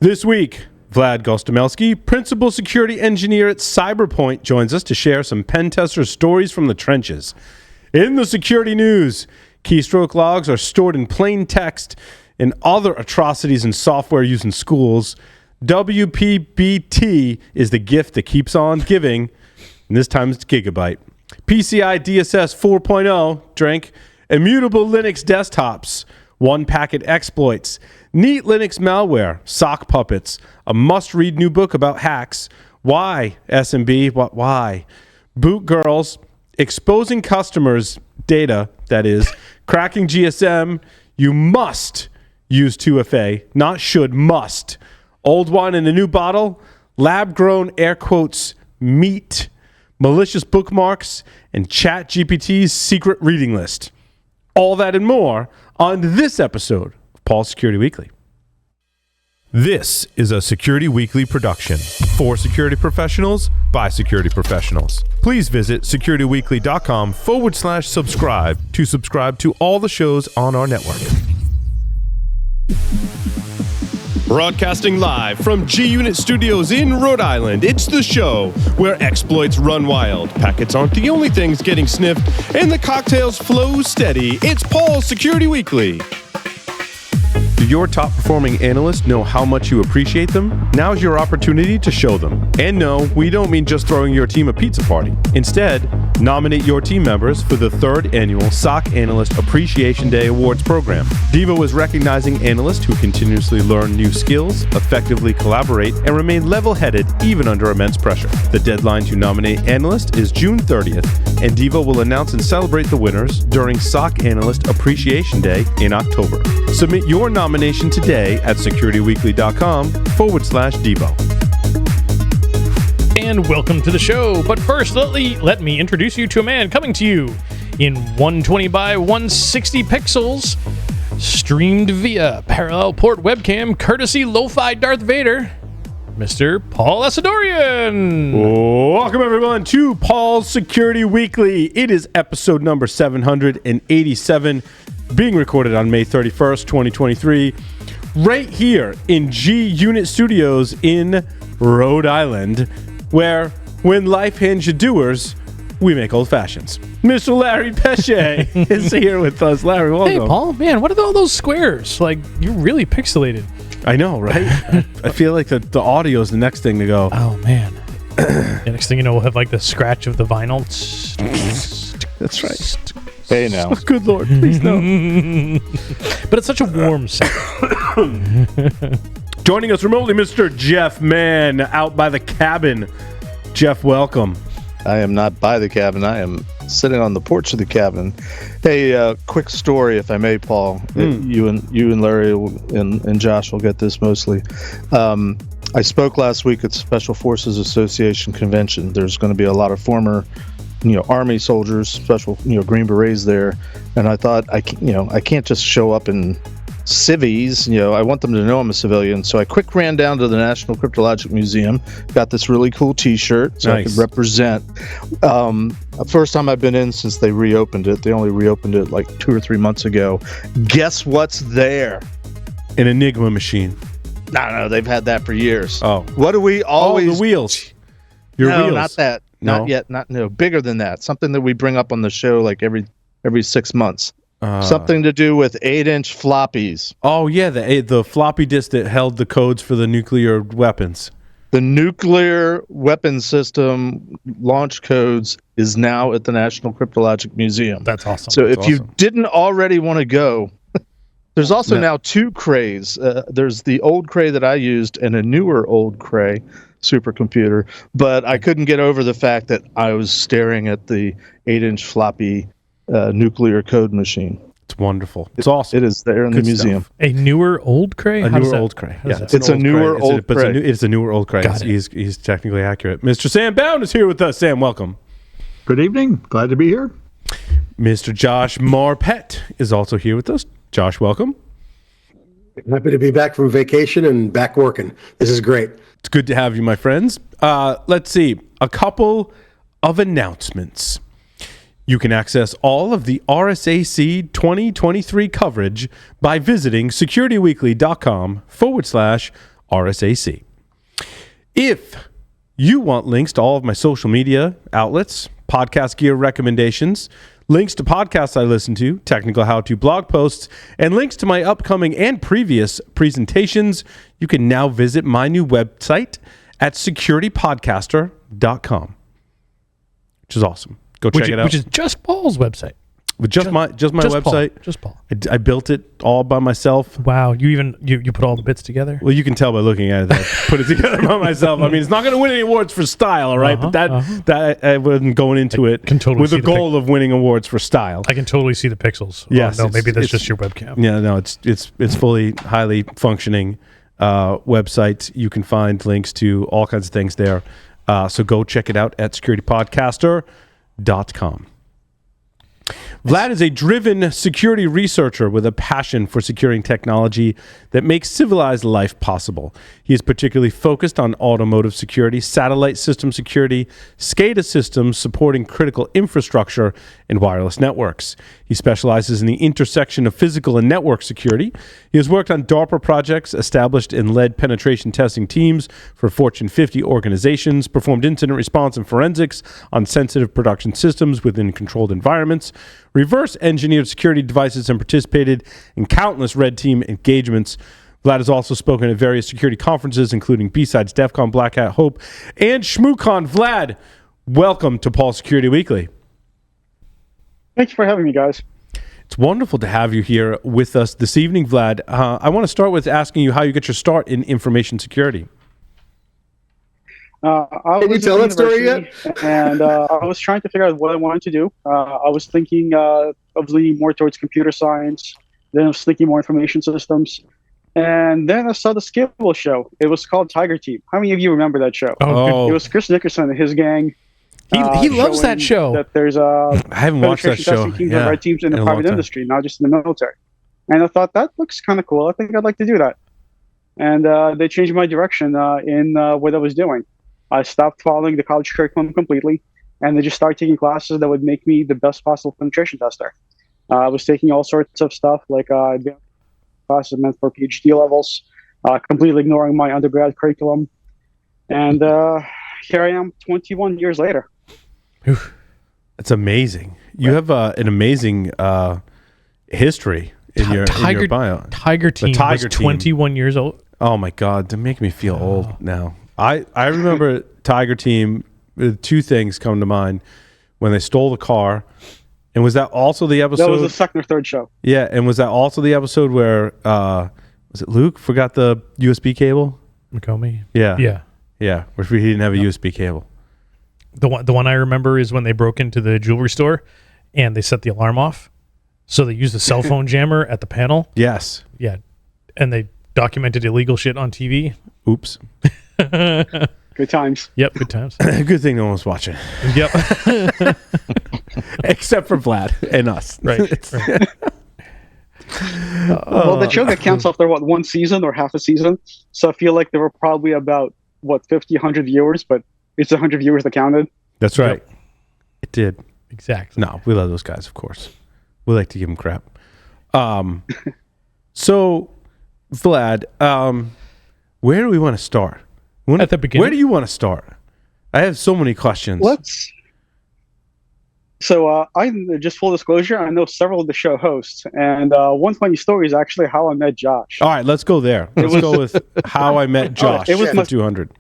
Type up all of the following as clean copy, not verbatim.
This week, Vlad Gostomelsky, Principal Security Engineer at Cyberpoint, joins us to share some pen tester stories from the trenches. In the security news, keystroke logs are stored in plain text and other atrocities in software used in schools. WPBT is the gift that keeps on giving, and this time it's gigabyte. PCI DSS 4.0, drink, immutable Linux desktops, one-packet exploits, neat Linux malware, sock puppets, a must-read new book about hacks, why, SMB, what, why, boot girls, exposing customers' data, that is, cracking GSM, you must use 2FA, not should, must. Old wine in a new bottle, lab-grown air quotes meat, malicious bookmarks, and ChatGPT's secret reading list. All that and more on this episode of Paul's Security Weekly. This is a Security Weekly production for security professionals by security professionals. Please visit securityweekly.com/subscribe to subscribe to all the shows on our network. Broadcasting live from G-Unit Studios in Rhode Island, it's the show where exploits run wild, packets aren't the only things getting sniffed, and the cocktails flow steady. It's Paul's Security Weekly. Do your top-performing analysts know how much you appreciate them? Now's your opportunity to show them. And no, we don't mean just throwing your team a pizza party. Instead, nominate your team members for the 3rd annual SOC Analyst Appreciation Day Awards program. Devo is recognizing analysts who continuously learn new skills, effectively collaborate, and remain level-headed even under immense pressure. The deadline to nominate analysts is June 30th, and Devo will announce and celebrate the winners during SOC Analyst Appreciation Day in October. Submit your nomination today at securityweekly.com/Devo. And welcome to the show. But first, let me introduce you to a man coming to you in 120 by 160 pixels, streamed via parallel port webcam, courtesy Lo-Fi Darth Vader, Mr. Paul Asadorian. Welcome, everyone, to Paul's Security Weekly. It is episode number 787, being recorded on May 31st, 2023, right here in G-Unit Studios in Rhode Island, where when life hands you doers, we make old fashions. Mr. Larry Pesce is here with us. Larry, welcome. Hey, Paul. Man, what are all those squares? Like, you're really pixelated. I know, right? I feel like the audio is the next thing to go. Oh, man. The next thing you know, we'll have like the scratch of the vinyl. That's right. Hey, now. Oh, good Lord, please no. But it's such a warm sound. Joining us remotely, Mr. Jeff Mann, out by the cabin. Jeff, welcome. I am not by the cabin. I am sitting on the porch of the cabin. Hey, quick story, if I may, Paul. You and Larry and Josh will get this mostly. I spoke last week at Special Forces Association convention. There's going to be a lot of former, Army soldiers, special, Green Berets there, and I thought I can't just show up in civvies. I want them to know I'm a civilian. So I quick ran down to the National Cryptologic Museum, got this really cool T-shirt so nice. I could represent. First time I've been in since they reopened it. They only reopened it like 2 or 3 months ago. Guess what's there? An Enigma machine. No, they've had that for years. Oh, what do we always? Oh, the wheels. Your wheels. Not that. Not yet. Bigger than that. Something that we bring up on the show like every 6 months. Something to do with 8-inch floppies. Oh yeah, the floppy disk that held the codes for the nuclear weapons. The nuclear weapon system launch codes is now at the National Cryptologic Museum. That's awesome. So if you didn't already want to go, there's also now 2 crays. There's the old cray that I used and a newer old cray supercomputer, but I couldn't get over the fact that I was staring at the 8-inch floppy nuclear code machine. It's wonderful. It's awesome. It is there in the museum. A newer old cray? A newer old cray. Yeah, it's a newer old cray. It's a newer old cray. He's technically accurate. Mr. Sam Bound is here with us. Sam, welcome. Good evening. Glad to be here. Mr. Josh Marpet is also here with us. Josh, welcome. Happy to be back from vacation and back working. This is great. It's good to have you, my friends. Let's see. A couple of announcements. You can access all of the RSAC 2023 coverage by visiting securityweekly.com/RSAC RSAC. If you want links to all of my social media outlets, podcast gear recommendations, links to podcasts I listen to, technical how-to blog posts, and links to my upcoming and previous presentations, you can now visit my new website at securitypodcaster.com, which is awesome. Go check it out. Which is just Paul's website. Just my website. Just Paul. I built it all by myself. Wow, you put all the bits together? Well, you can tell by looking at it that I put it together by myself. I mean, it's not going to win any awards for style, all right? But that I wasn't going into it with the goal of winning awards for style. I can totally see the pixels. Yes, no, maybe that's just your webcam. Yeah, no, it's fully highly functioning website. You can find links to all kinds of things there. So go check it out at securitypodcaster.com. Vlad is a driven security researcher with a passion for securing technology that makes civilized life possible. He is particularly focused on automotive security, satellite system security, SCADA systems supporting critical infrastructure, and wireless networks. He specializes in the intersection of physical and network security. He has worked on DARPA projects, established and led penetration testing teams for Fortune 50 organizations, performed incident response and forensics on sensitive production systems within controlled environments, reverse engineered security devices, and participated in countless red team engagements. Vlad has also spoken at various security conferences, including B-Sides, DEF CON, Black Hat, Hope, and ShmooCon. Vlad, welcome to Paul Security Weekly. Thanks for having me, guys. It's wonderful to have you here with us this evening, Vlad. I want to start with asking you how you get your start in information security. Can you tell that story yet? And I was trying to figure out what I wanted to do. I was thinking of leaning more towards computer science. Then I was thinking more information systems. And then I saw the Skill show. It was called Tiger Team. How many of you remember that show? Oh. It was Chris Nickerson and his gang. He loves that show. That there's I haven't watched that show. Teams and red teams in the private industry, not just in the military. And I thought, that looks kind of cool. I think I'd like to do that. And they changed my direction in what I was doing. I stopped following the college curriculum completely, and they just started taking classes that would make me the best possible penetration tester. I was taking all sorts of stuff, like advanced classes meant for PhD levels, completely ignoring my undergrad curriculum. And here I am 21 years later. That's amazing. You have an amazing history in your bio. Tiger Team was 21 years old. Oh, my God. To make me feel old now. I remember Tiger Team, two things come to mind. When they stole the car, and was that also the episode? That was the second or third show. Yeah, and was that also the episode where, was it Luke forgot the USB cable? McComey? Yeah. Yeah. Which he didn't have a USB cable. The one I remember is when they broke into the jewelry store and they set the alarm off. So they used the cell phone jammer at the panel. Yes. Yeah. And they documented illegal shit on TV. Oops. Good times. Yep, good times. Good thing no one was watching. Yep. Except for Vlad and us. Right. Well, the show that counts after, one season or half a season? So I feel like there were probably about, 50, 100 viewers, but it's 100 viewers that counted. That's right. Yep. It did. Exactly. No, we love those guys, of course. We like to give them crap. So, Vlad, where do we want to start? At the beginning. Where do you want to start? I have so many questions. So I just full disclosure, I know several of the show hosts, and one funny story is actually how I met Josh. All right, let's go there. Let's go with how I met Josh. It was my 200,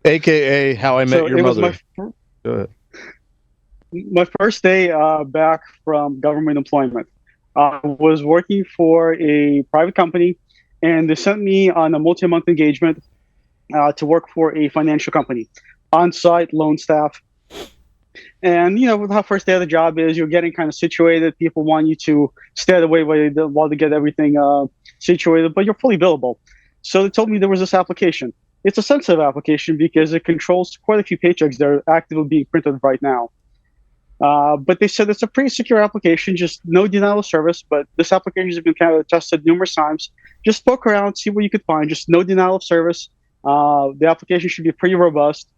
AKA how I met your mother. Go ahead. My first day back from government employment. I was working for a private company, and they sent me on a multi-month engagement to work for a financial company, on-site loan staff. And, how first day of the job is, you're getting kind of situated. People want you to stay away while they get everything situated, but you're fully billable. So they told me there was this application. It's a sensitive application because it controls quite a few paychecks that are actively being printed right now. But they said it's a pretty secure application, just no denial of service, but this application has been kind of tested numerous times. Just poke around, see what you could find, just no denial of service. The application should be pretty robust.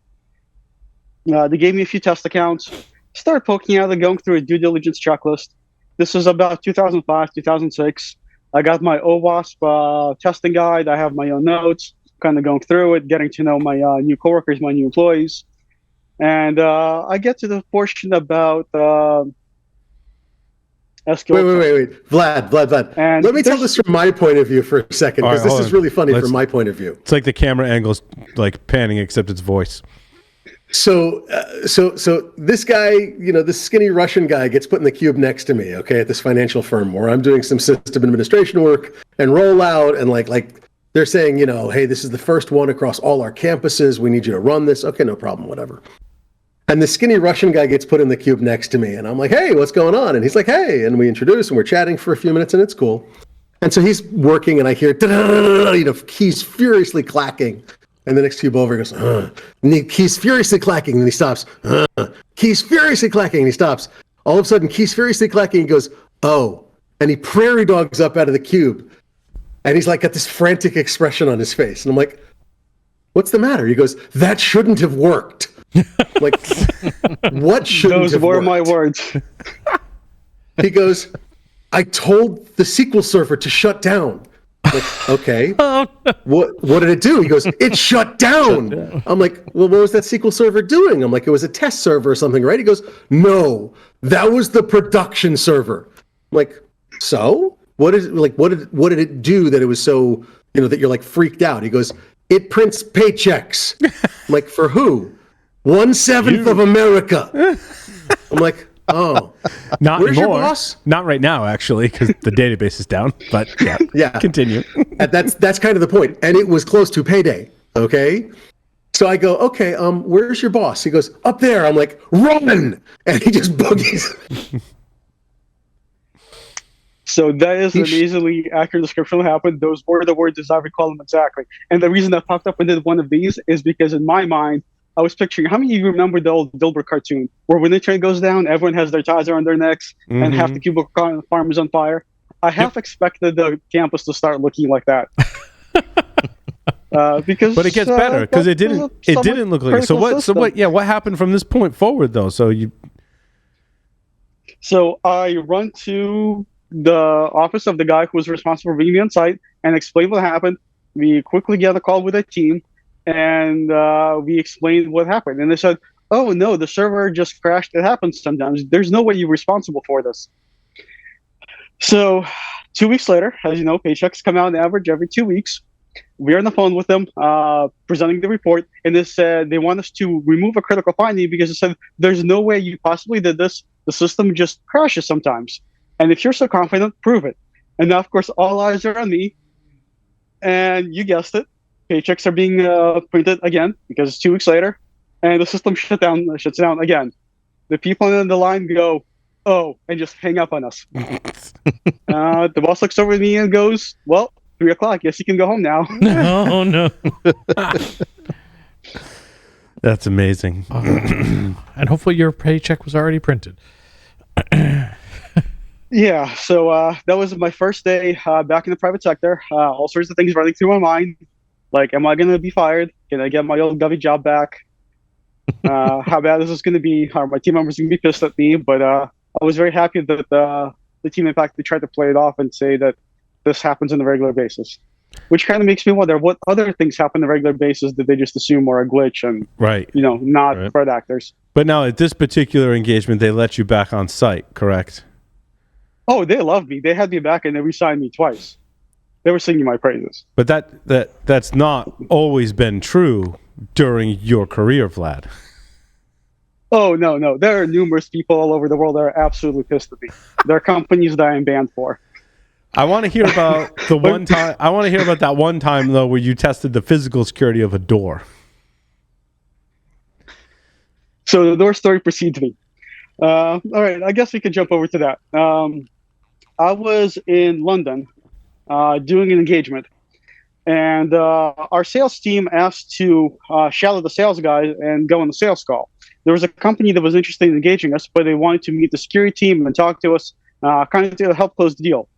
They gave me a few test accounts, started poking out and going through a due diligence checklist. This was about 2005, 2006. I got my OWASP testing guide. I have my own notes, kind of going through it, getting to know my new coworkers, my new employees. And I get to the portion about SQL. Wait. Vlad. And Let me tell this from my point of view for a second, All because right, this hold is on. really funny from my point of view. It's like the camera angle's like panning, except it's voice. So this guy, this skinny Russian guy gets put in the cube next to me, okay, at this financial firm where I'm doing some system administration work and rollout, and like they're saying, hey, this is the first one across all our campuses. We need you to run this. Okay, no problem, whatever. And the skinny Russian guy gets put in the cube next to me, and I'm like, hey, what's going on? And he's like, hey, and we introduce, and we're chatting for a few minutes, and it's cool. And so he's working, and I hear, keys furiously clacking. And the next cube over, he goes, and keys furiously clacking, and he stops. Keys furiously clacking, and he stops. All of a sudden, keys furiously clacking, he goes, oh. And he prairie dogs up out of the cube. And he's like got this frantic expression on his face. And I'm like, what's the matter? He goes, that shouldn't have worked. Like, what shouldn't Those have were worked? my words. He goes, I told the SQL server to shut down. Like, okay. What did it do? He goes, it shut down. I'm like, well, what was that SQL server doing? I'm like, it was a test server or something, right? He goes, no, that was the production server. I'm like, so what did it do that it was so, that you're like freaked out? He goes, it prints paychecks. I'm like, for who? 1/7 of America. I'm like, oh, Not where's anymore. your boss? Not right now, actually, because the database is down. But yeah. Continue. And that's kind of the point. And it was close to payday. Okay. So I go, okay, where's your boss? He goes, up there. I'm like, run! And he just boogies. So that is an easily accurate description of what happened. Those were the words as I recall them exactly. And the reason that popped up into one of these is because in my mind, I was picturing, how many of you remember the old Dilbert cartoon where when the train goes down, everyone has their ties around their necks and half the cubicle farm is on fire? I half expected the campus to start looking like that. But it gets better because it didn't look like it. So what happened from this point forward though? So I run to the office of the guy who was responsible for bringing me on site and explain what happened. We quickly get a call with a team. And we explained what happened. And they said, oh, no, the server just crashed. It happens sometimes. There's no way you're responsible for this. So 2 weeks later, as you know, paychecks come out on average every 2 weeks. We're on the phone with them, presenting the report. And they said they want us to remove a critical finding because they said, there's no way you possibly did this. The system just crashes sometimes. And if you're so confident, prove it. And now, of course, all eyes are on me. And you guessed it. Paychecks are being printed again because it's 2 weeks later, and the system shuts down again. The people on the line go, oh, and just hang up on us. The boss looks over at me and goes, well, 3 o'clock. Yes, you can go home now. Oh, no. That's amazing. And hopefully your paycheck was already printed. Yeah, so that was my first day back in the private sector. All sorts of things running through my mind. Like, am I going to be fired? Can I get my old Govy job back? How bad is this going to be? Are my team members going to be pissed at me? But I was very happy that the team, in fact, they tried to play it off and say that this happens on a regular basis. Which kind of makes me wonder what other things happen on a regular basis that they just assume are a glitch and, not threat actors. But now at this particular engagement, they let you back on site, correct? Oh, they loved me. They had me back and they re-signed me twice. They were singing my praises. But that's not always been true during your career, Vlad. Oh, no. There are numerous people all over the world that are absolutely pissed at me. There are companies that I am banned for. I want to hear about the one time. I want to hear about that one time though, where you tested the physical security of a door. So the door story precedes me. All right, I guess we could jump over to that. I was in London doing an engagement, and our sales team asked to shadow the sales guy and go on the sales call. There was a company that was interested in engaging us, but they wanted to meet the security team and talk to us, kind of to help close the deal.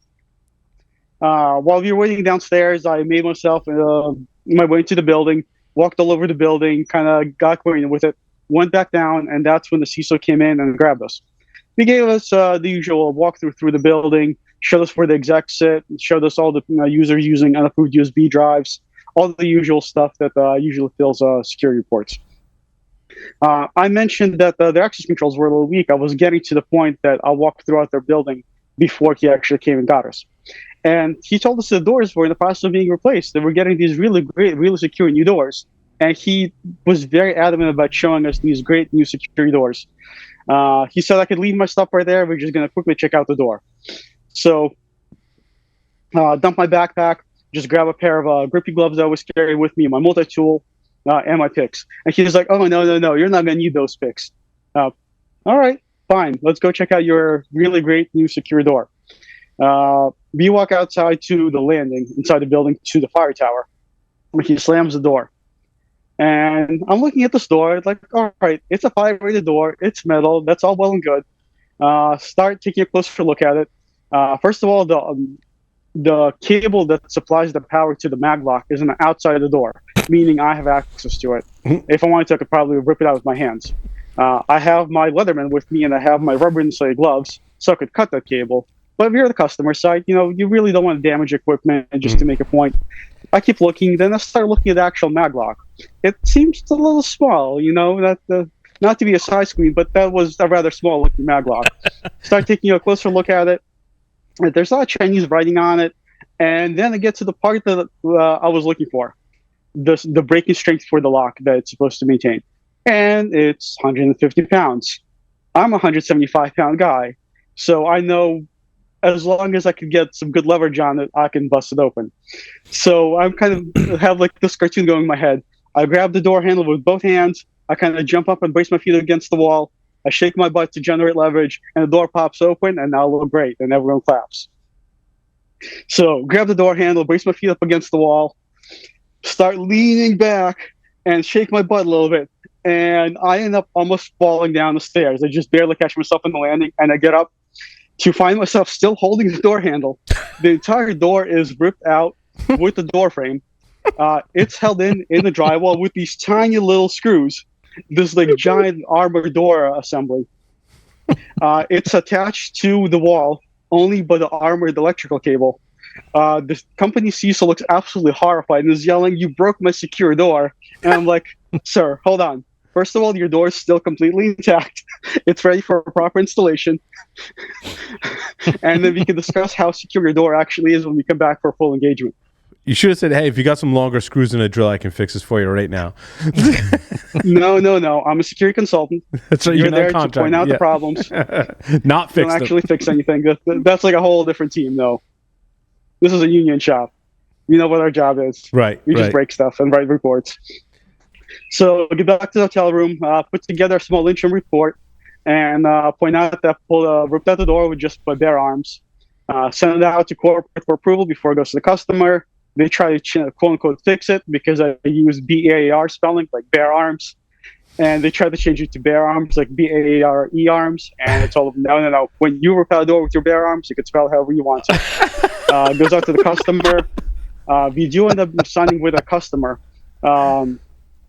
While we were waiting downstairs, I made myself my way into the building, walked all over the building, kind of got acquainted with it, went back down, and that's when the CISO came in and grabbed us. He gave us the usual walkthrough through the building, showed us where the execs sit, showed us all the users using unapproved USB drives, all the usual stuff that usually fills security reports. I mentioned that their access controls were a little weak. I was getting to the point that I walked throughout their building before he actually came and got us. And he told us the doors were in the process of being replaced. They were getting these really great, really secure new doors. And he was very adamant about showing us these great new security doors. He said I could leave my stuff right there. We're just going to quickly check out the door. So dump my backpack, just grab a pair of grippy gloves that I was carrying with me, my multi-tool, and my picks. And he was like, oh, no, you're not going to need those picks. All right, fine. Let's go check out your really great new secure door. We walk outside to the landing inside the building to the fire tower. He slams the door. And I'm looking at this door, like, all right, it's a fire-rated door. It's metal. That's all well and good. Start taking a closer look at it. First of all, the cable that supplies the power to the mag lock is on the outside of the door, meaning I have access to it. If I wanted to, I could probably rip it out with my hands. I have my Leatherman with me, and I have my rubber-insulated gloves, so I could cut that cable. But if you're the customer side, you really don't want to damage equipment just to make a point. I keep looking, then I start looking at the actual mag lock. It seems a little small, not to be a size queen, but that was a rather small looking mag lock. Start taking a closer look at it. There's a lot of Chinese writing on it, and then I get to the part that I was looking for, the breaking strength for the lock that it's supposed to maintain, and it's 150 pounds. I'm a 175-pound guy, so I know as long as I could get some good leverage on it, I can bust it open. So I'm kind of have like this cartoon going in my head. I grab the door handle with both hands. I kind of jump up and brace my feet against the wall. I shake my butt to generate leverage, and the door pops open, and now I look great, and everyone claps. So grab the door handle, brace my feet up against the wall, start leaning back, and shake my butt a little bit. And I end up almost falling down the stairs. I just barely catch myself in the landing, and I get up to find myself still holding the door handle. The entire door is ripped out with the door frame. It's held in the drywall with these tiny little screws. This like giant armored door assembly. It's attached to the wall only by the armored electrical cable. The company CISO looks absolutely horrified and is yelling, "You broke my secure door!" And I'm like, "Sir, hold on. First of all, your door is still completely intact. It's ready for proper installation. And then we can discuss how secure your door actually is when we come back for full engagement." You should have said, "Hey, if you got some longer screws and a drill, I can fix this for you right now." No. I'm a security consultant. That's right. You're there to point out the problems. Not fix Don't actually fix anything. That's like a whole different team, though. This is a union shop. We know what our job is. Right. We just break stuff and write reports. So get back to the hotel room, put together a small interim report, and point out that ripped out the door with just by bare arms. Send it out to corporate for approval before it goes to the customer. They try to quote unquote fix it because I use BAAR spelling, like bare arms. And they try to change it to bare arms, like BAARE arms. And it's all no. When you rip out a door with your bare arms, you can spell however you want to. It goes out to the customer. We do end up signing with a customer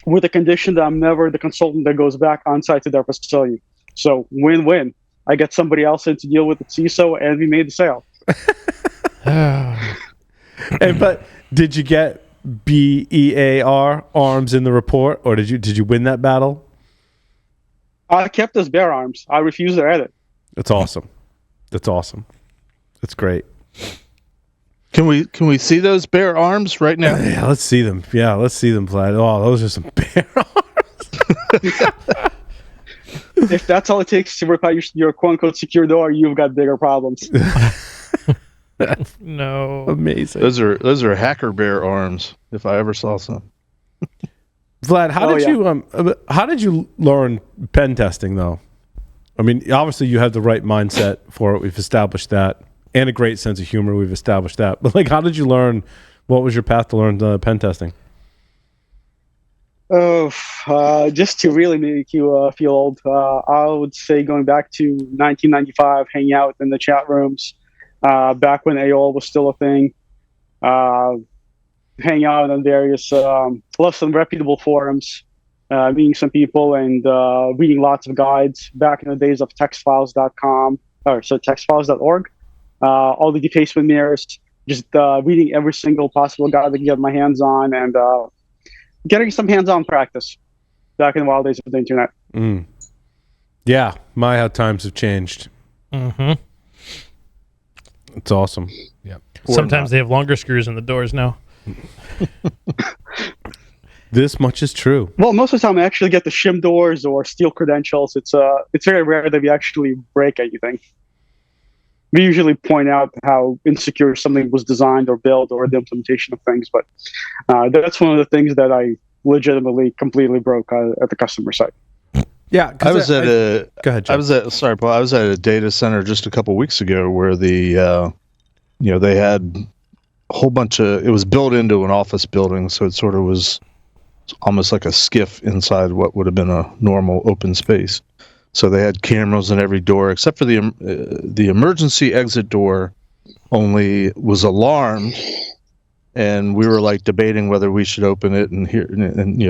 with the condition that I'm never the consultant that goes back on site to their facility. So win-win. I get somebody else in to deal with the CISO, and we made the sale. But did you get BEAR arms in the report, or did you win that battle? I kept those bare arms. I refused to edit. That's awesome. That's great. Can we see those bare arms right now? Yeah, let's see them. Vlad. Oh, those are some bare arms. If that's all it takes to rip out your quote-unquote secure door, you've got bigger problems. No. Amazing. Those are hacker bear arms, if I ever saw some. Vlad, how did you learn pen testing though? I mean, obviously you have the right mindset for it. We've established that, and a great sense of humor. We've established that. But like, how did you learn? What was your path to learn pen testing? Just to really make you feel old, I would say going back to 1995, hanging out in the chat rooms, back when AOL was still a thing, hanging out on various less than reputable forums, meeting some people and reading lots of guides back in the days of textfiles.com, textfiles.org. all the defacement mirrors, just reading every single possible guide I can get my hands on, and getting some hands-on practice back in the wild days of the internet. Yeah, my how times have changed. Mm-hmm. It's awesome. Yeah. Sometimes they have longer screws in the doors now. This much is true. Well, most of the time I actually get the shim doors or steel credentials. It's very rare that we actually break anything. We usually point out how insecure something was designed or built or the implementation of things, but that's one of the things that I legitimately completely broke at the customer site. Yeah, I was at a. Go ahead, Jeff. Sorry, Paul. I was at a data center just a couple weeks ago where the, they had a whole bunch of. It was built into an office building, so it sort of was almost like a skiff inside what would have been a normal open space. So they had cameras in every door except for the emergency exit door. Only was alarmed, and we were like debating whether we should open it and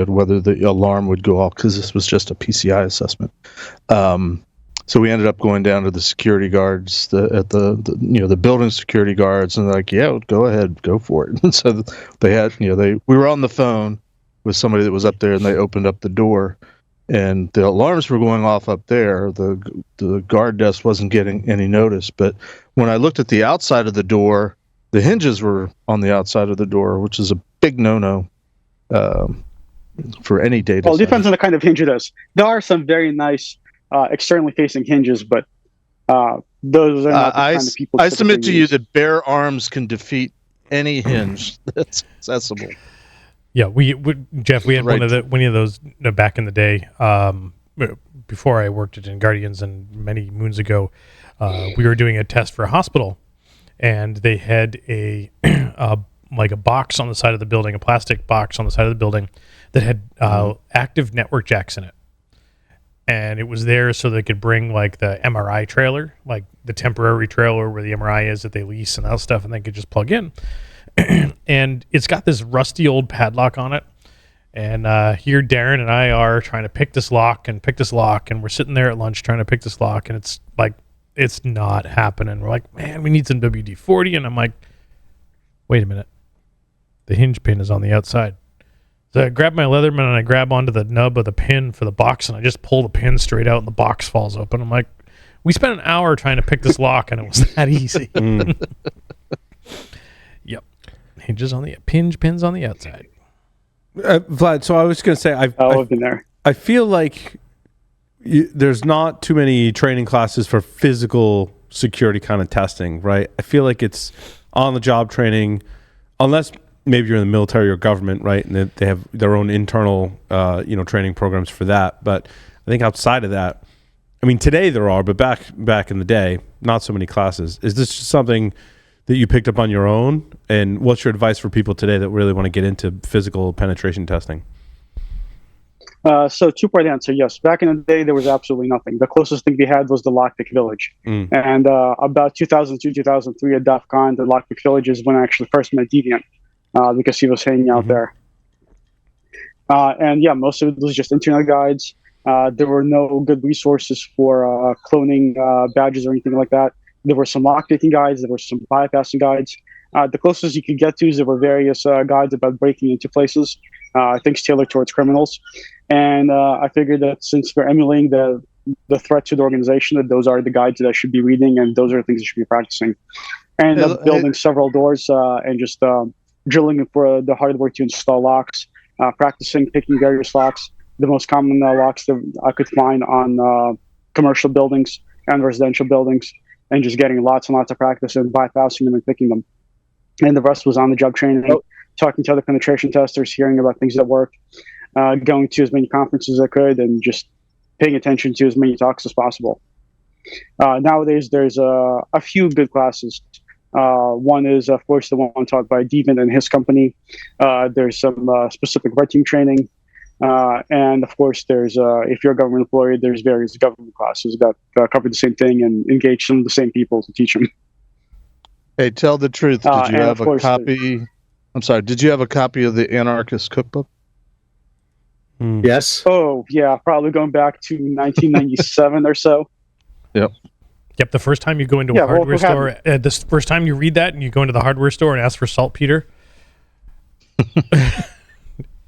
whether the alarm would go off because this was just a PCI assessment. So we ended up going down to the security guards, the building security guards, and they're like, yeah, go ahead, go for it. And so they had, we were on the phone with somebody that was up there, and they opened up the door, and the alarms were going off up there. The guard desk wasn't getting any notice, but when I looked at the outside of the door, the hinges were on the outside of the door, which is a big no-no for any data. Well, it depends on the kind of hinge it is. There are some very nice externally facing hinges, but those are not the kind of people. I submit to you that bare arms can defeat any hinge that's accessible. Yeah, Jeff, we had one of those back in the day. Before I worked at Guardians and many moons ago, we were doing a test for a hospital, and they had a box on the side of the building, a plastic box on the side of the building that had active network jacks in it. And it was there so they could bring like the MRI trailer, like the temporary trailer where the MRI is that they lease and that stuff, and they could just plug in. And it's got this rusty old padlock on it. And here Darren and I are trying to pick this lock, and we're sitting there at lunch trying to pick this lock, and it's like, it's not happening. We're like, man, we need some WD-40. And I'm like, wait a minute. The hinge pin is on the outside. So I grab my Leatherman and I grab onto the nub of the pin for the box, and I just pull the pin straight out and the box falls open. I'm like, we spent an hour trying to pick this lock, and it was that easy. Yep. Hinges on the pins on the outside. Vlad, so I was going to say, I've been there. I feel like there's not too many training classes for physical security kind of testing, right? I feel like it's on-the-job training, unless maybe you're in the military or government, right? And they have their own internal, training programs for that. But I think outside of that, I mean, today there are, but back in the day, not so many classes. Is this just something that you picked up on your own? And what's your advice for people today that really want to get into physical penetration testing? So two-part answer, yes. Back in the day, there was absolutely nothing. The closest thing we had was the Lockpick Village. And about 2002, 2003 at DEF CON, the Lockpick Village is when I actually first met Deviant because he was hanging out there. And yeah, most of it was just internet guides. There were no good resources for cloning badges or anything like that. There were some lockpicking guides. There were some bypassing guides. The closest you could get to is there were various guides about breaking into places, things tailored towards criminals. And I figured that since we're emulating the threat to the organization, that those are the guides that I should be reading, and those are the things I should be practicing. I ended up building several doors and just drilling for the hardware to install locks, practicing picking various locks, the most common locks that I could find on commercial buildings and residential buildings, and just getting lots and lots of practice and bypassing them and picking them. And the rest was on-the-job training, talking to other penetration testers, hearing about things that worked, going to as many conferences as I could, and just paying attention to as many talks as possible. Nowadays, there's a few good classes. One is, of course, the one taught by Deviant and his company. There's some specific red team training. And of course, there's if you're a government employee, there's various government classes that cover the same thing and engage some of the same people to teach them. Hey, tell the truth. Did you have a copy? I'm sorry. Did you have a copy of the Anarchist Cookbook? Yes. Oh, yeah. Probably going back to 1997 or so. Yep. Yep, the first time you go into Yeah, a well, hardware who store, this first time you read that and you go into the hardware store and ask for saltpeter.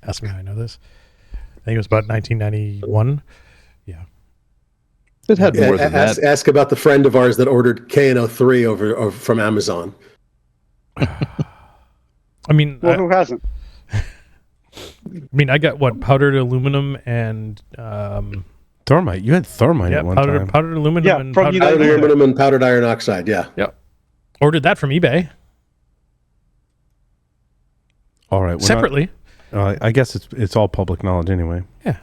Ask me how I know this. I think it was about 1991. Yeah. It had more than that. Ask about the friend of ours that ordered KNO3 over from Amazon. I mean, Well, who hasn't? I got what, powdered aluminum and Thermite. You had thermite at one time. powdered aluminum Yeah, and from powdered United. Powdered aluminum and powdered iron oxide. Yeah. Yep. Ordered that from eBay All right. separately. I guess it's all public knowledge anyway. Yeah.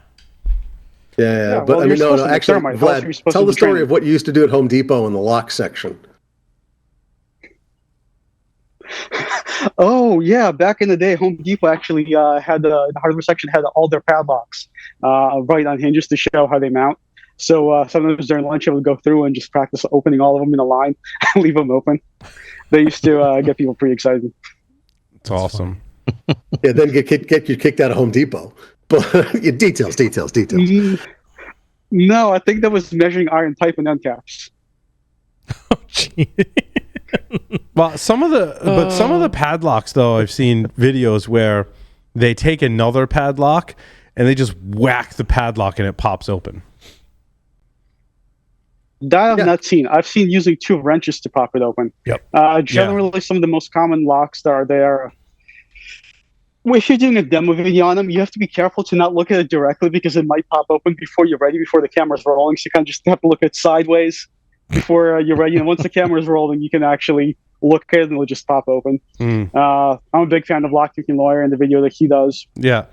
Yeah. Yeah, But well, I mean, you're no. supposed to be Actually, thermite. How else are you Vlad, supposed tell to the be story trained? of what you used to do at Home Depot in the lock section. Oh yeah, back in the day, Home Depot actually had the hardware section had all their padlocks right on hinges to show how they mount. So sometimes during lunch, I would go through and just practice opening all of them in a line and leave them open. They used to get people pretty excited. It's awesome. Yeah, then get you kicked out of Home Depot. But details. No, I think that was measuring iron pipe and end caps. Oh, gee. Well, some of the padlocks though, I've seen videos where they take another padlock and they just whack the padlock and it pops open. That I've not seen. I've seen using 2 wrenches to pop it open. Yep. Generally, some of the most common locks that are there. Well, if you're doing a demo video on them, you have to be careful to not look at it directly because it might pop open before you're ready, before the camera's rolling. So you kind of just have to look at it sideways before you're ready. And once the camera's rolling, you can actually look at it and it'll just pop open. I'm a big fan of Lock Picking Lawyer and the video that he does. Yeah.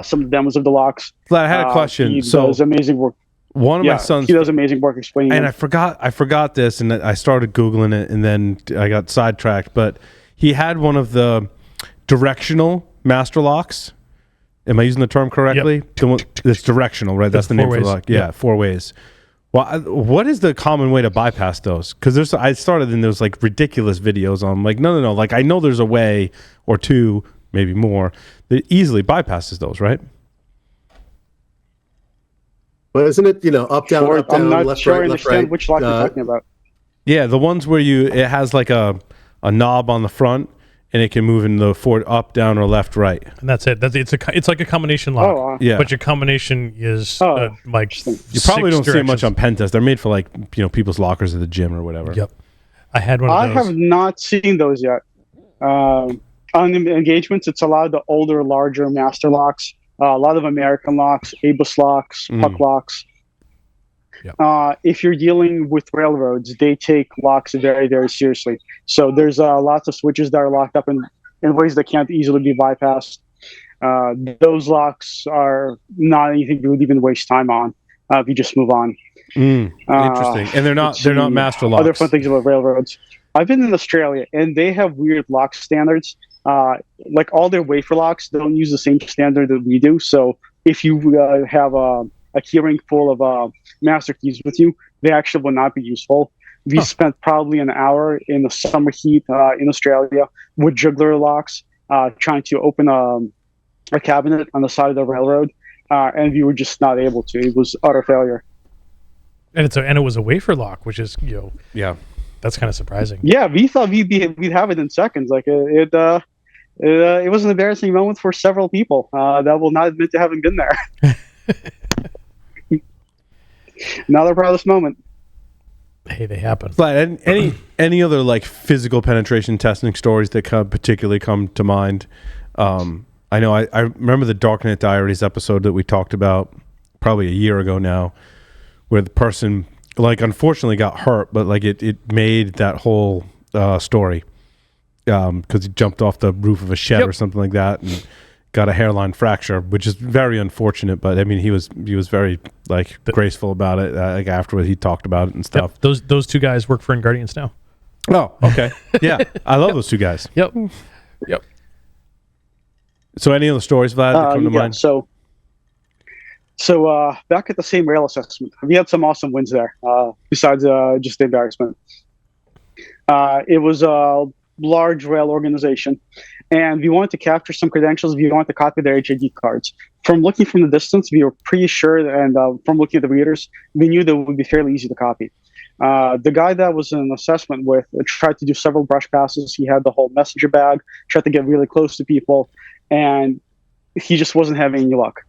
Some of the demos of the locks. Vlad, I had a question. He So does amazing work. one of my sons, he does amazing work explaining and it. I forgot this, and I started Googling it, and then I got sidetracked. But he had one of the directional master locks. Am I using the term correctly? Yep. It's directional, right? That's the name for the lock. Yeah, 4 ways. Well, what is the common way to bypass those? Because I started and there's like ridiculous videos on like no. Like I know there's a way or two, maybe more, that easily bypasses those, right? But isn't it, up, down, up, down, I'm not left, sure I right, left, understand right? which lock you're talking about. Yeah, the ones where it has like a knob on the front and it can move in the forward, up, down, or left, right. And that's it. It's like a combination lock. Oh, Yeah, But your combination is like you probably don't see it much directions. on pen test. They're made for like people's lockers at the gym or whatever. Yep. I had one of I those. have not seen those yet. On the engagements, it's a lot of the older, larger master locks, a lot of American locks, ABUS locks, puck locks. Yep. If you're dealing with railroads, they take locks very, very seriously. So there's lots of switches that are locked up in ways that can't easily be bypassed. Those locks are not anything you would even waste time on if you just move on. Interesting. And they're not master locks. Other fun things about railroads. I've been in Australia, and they have weird lock standards. Like all their wafer locks don't use the same standard that we do. So if you have a keyring full of master keys with you, they actually will not be useful. We spent probably an hour in the summer heat in Australia with juggler locks trying to open a cabinet on the side of the railroad, and we were just not able to. It was utter failure. And it was a wafer lock, which is Yeah. that's kind of surprising. Yeah, we thought we'd have it in seconds. Like it was an embarrassing moment for several people that will not admit to having been there. Not their proudest moment. Hey, they happen. But any other like physical penetration testing stories that particularly come to mind? I know I remember the Darknet Diaries episode that we talked about probably a year ago now, where the person like unfortunately got hurt, but like it made that whole story because he jumped off the roof of a shed or something like that and got a hairline fracture, which is very unfortunate. But I mean, he was very like graceful about it. Like afterwards, he talked about it and stuff. Yep. Those two guys work for Guardians now. Oh, okay, yeah, I love those two guys. Yep. So, any other stories, Vlad, that come to mind? So back at the same rail assessment, we had some awesome wins there. Besides just the embarrassment, it was a large rail organization, and we wanted to capture some credentials. We wanted to copy their HID cards. From looking from the distance, we were pretty sure, and from looking at the readers, we knew that it would be fairly easy to copy. The guy that was in an assessment with tried to do several brush passes. He had the whole messenger bag, tried to get really close to people, and he just wasn't having any luck.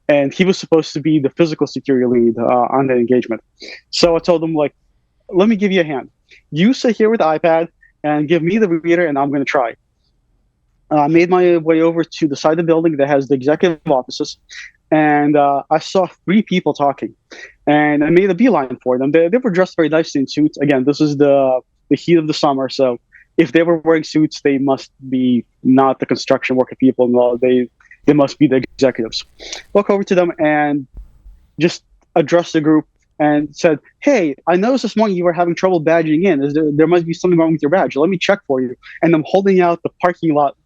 And he was supposed to be the physical security lead on the engagement. So I told him, like, let me give you a hand. You sit here with the iPad and give me the reader, and I'm going to try. I made my way over to the side of the building that has the executive offices, and I saw 3 people talking, and I made a beeline for them. They were dressed very nicely in suits. Again, this is the heat of the summer, so if they were wearing suits, they must be not the construction worker people. No, they must be the executives. Walk over to them and just address the group and said, "Hey, I noticed this morning you were having trouble badging in. There must be something wrong with your badge. Let me check for you." And I'm holding out the parking lot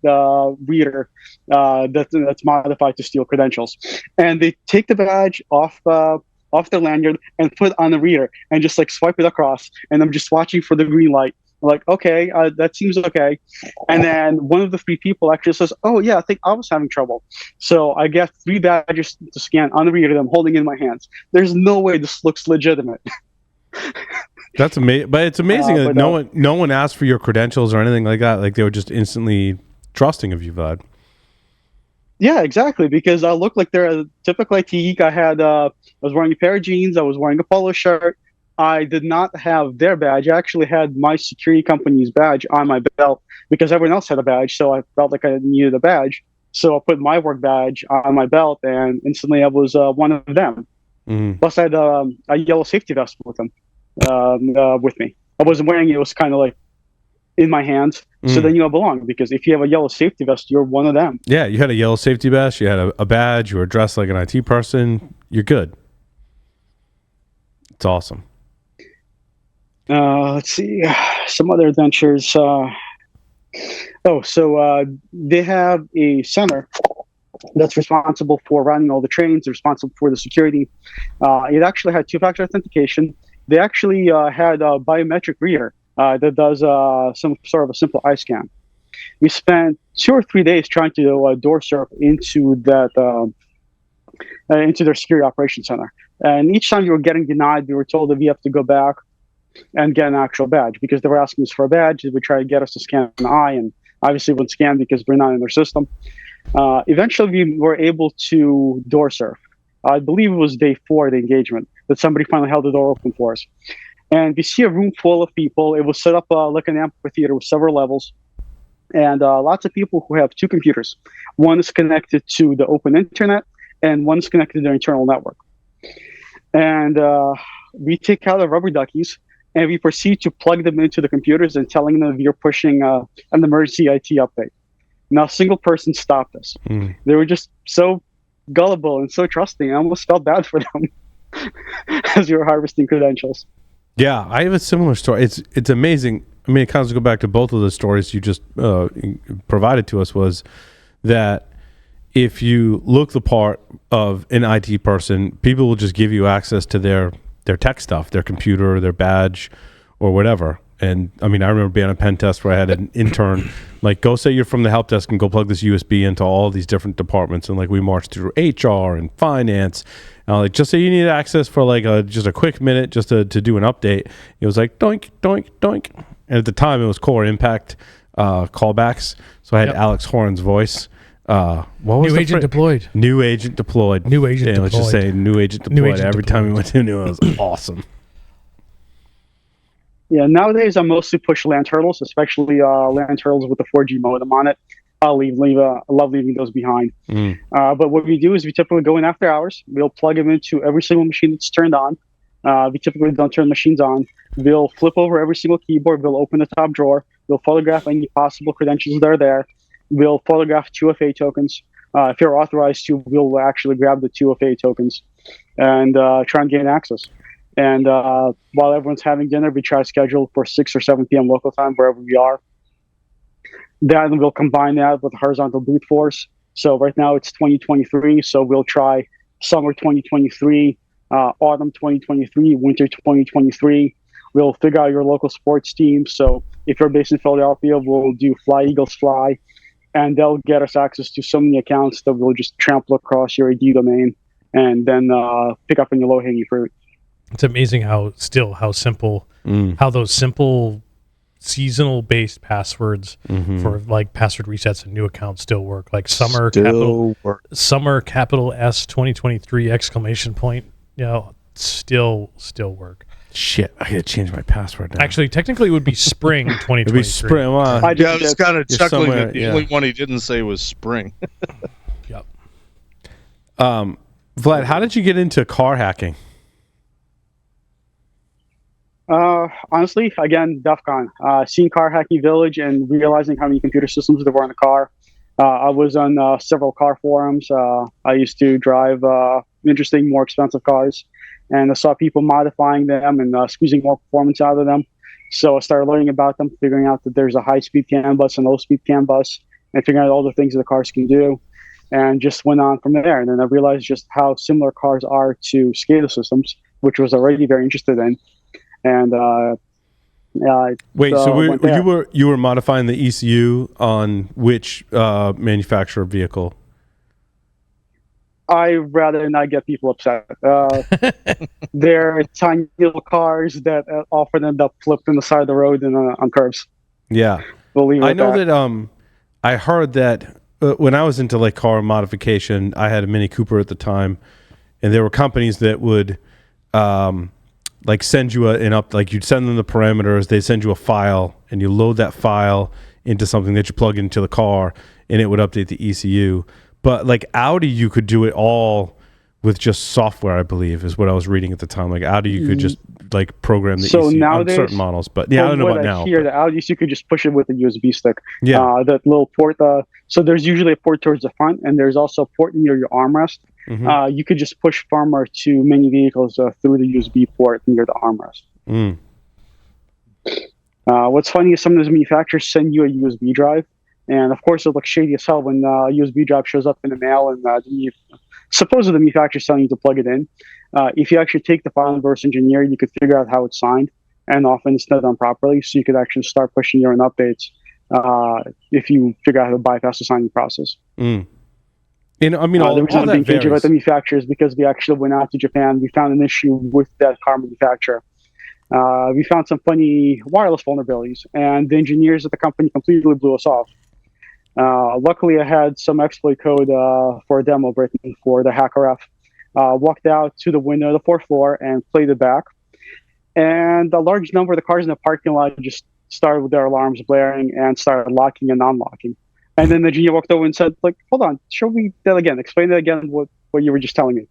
reader that's modified to steal credentials. And they take the badge off their lanyard and put it on the reader and just like swipe it across. And I'm just watching for the green light. I'm like, okay, that seems okay. And then one of the 3 people actually says, "Oh yeah, I think I was having trouble." So I get 3 badges to scan on the reader. I'm holding in my hands. There's no way this looks legitimate. That's amazing. But it's amazing that no one asked for your credentials or anything like that. Like they were just instantly trusting of you, Vlad. Yeah, exactly. Because I looked like they're a typical IT geek. I was wearing a pair of jeans. I was wearing a polo shirt. I did not have their badge. I actually had my security company's badge on my belt because everyone else had a badge. So I felt like I needed a badge. So I put my work badge on my belt, and instantly I was one of them. Mm-hmm. Plus, I had a yellow safety vest with them, with me. I wasn't wearing it. It was kind of like in my hands. So then you belong, because if you have a yellow safety vest, you're one of them. Yeah, you had a yellow safety vest. You had a badge. You were dressed like an IT person. You're good. It's awesome. Let's see, some other adventures. They have a center that's responsible for running all the trains, responsible for the security. It actually had 2-factor authentication. They actually had a biometric reader that does some sort of a simple eye scan. We spent 2 or 3 days trying to door surf into into their security operations center. And each time you were getting denied, we were told that we have to go back and get an actual badge, because they were asking us for a badge. They would try to get us to scan an eye, and obviously wouldn't scan because we're not in their system. Eventually, we were able to door surf. I believe it was day 4 of the engagement that somebody finally held the door open for us. And we see a room full of people. It was set up like an amphitheater with several levels. And lots of people who have 2 computers. One is connected to the open internet, and one is connected to their internal network. And we take out the rubber duckies, and we proceed to plug them into the computers and telling them you're pushing an emergency IT update. Not a single person stopped us. They were just so gullible and so trusting. I almost felt bad for them as we were harvesting credentials. Yeah, I have a similar story. It's amazing. I mean, it kind of go back to both of the stories you just provided to us, was that if you look the part of an IT person, people will just give you access to their tech stuff, their computer, their badge, or whatever. And I mean, I remember being on a pen test where I had an intern, like, go say you're from the help desk and go plug this USB into all these different departments. And like, we marched through HR and finance. And like, just say you need access for like just a quick minute just to do an update. It was like, doink, doink, doink. And at the time, it was Core Impact callbacks. So I had Alex Horan's voice. What was New agent deployed. New agent deployed. New agent deployed. Let's just say new agent deployed. Every time we went to new, it was awesome. Yeah, nowadays I mostly push LAN turtles, especially LAN turtles with the 4G modem on it. I love leaving those behind. But what we do is we typically go in after hours. We'll plug them into every single machine that's turned on. We typically don't turn machines on. We'll flip over every single keyboard. We'll open the top drawer. We'll photograph any possible credentials that are there. We'll photograph 2FA tokens. If you're authorized to, we'll actually grab the 2FA tokens and try and gain access. And while everyone's having dinner, we try to schedule for 6 or 7 p.m. local time, wherever we are. Then we'll combine that with horizontal brute force. So right now it's 2023, so we'll try summer 2023, autumn 2023, winter 2023. We'll figure out your local sports team. So if you're based in Philadelphia, we'll do Fly Eagles Fly, and they'll get us access to so many accounts that we'll just trample across your AD domain and then pick up any low-hanging fruit. It's amazing how simple how those simple seasonal based passwords for like password resets and new accounts still work. Like summer capital S 2023 exclamation point. Still work. Shit, I gotta change my password now. Actually, technically, it would be spring 2023. It'd be spring. I was kind of chuckling somewhere, that the only one he didn't say was spring. Yep. Vlad, how did you get into car hacking? Honestly, again, DEF CON. Seeing Car Hacking Village and realizing how many computer systems there were in the car. I was on several car forums. I used to drive interesting, more expensive cars, and I saw people modifying them and squeezing more performance out of them. So I started learning about them, figuring out that there's a high-speed CAN bus and low-speed CAN bus, and figuring out all the things that the cars can do, and just went on from there. And then I realized just how similar cars are to SCADA systems, which was already very interested in. And wait, so you were modifying the ECU on which manufacturer vehicle? I rather not get people upset. They're tiny little cars that often end up flipped on the side of the road and on curves. Yeah, I know that. I heard that when I was into like car modification, I had a Mini Cooper at the time, and there were companies that would like send you you'd send them the parameters, they send you a file, and you load that file into something that you plug into the car, and it would update the ECU. But like Audi, you could do it all with just software, I believe, is what I was reading at the time. Like Audi, you could just like program the ECU on certain models. But yeah, I don't know about now. Here, the Audis, you could just push it with a USB stick. Yeah. That little port. So there's usually a port towards the front, and there's also a port near your armrest. You could just push firmware to many vehicles through the USB port near the armrest. What's funny is some of those manufacturers send you a USB drive, and of course it looks shady as hell when a USB drive shows up in the mail, and supposedly the manufacturer is telling you to plug it in. If you actually take the file and reverse engineer, you could figure out how it's signed, and often it's not done properly, so you could actually start pushing your own updates if you figure out how to bypass the signing process. And I mean, the reason I'm being cagey about the manufacturer is because we actually went out to Japan. We found an issue with that car manufacturer. We found some funny wireless vulnerabilities, and the engineers at the company completely blew us off. Luckily, I had some exploit code for a demo written for the hacker F. Walked out to the window of the fourth floor and played it back. And a large number of the cars in the parking lot just started with their alarms blaring and started locking and unlocking. And then the engineer walked over and said, like, hold on, show me that again. Explain that again, what you were just telling me.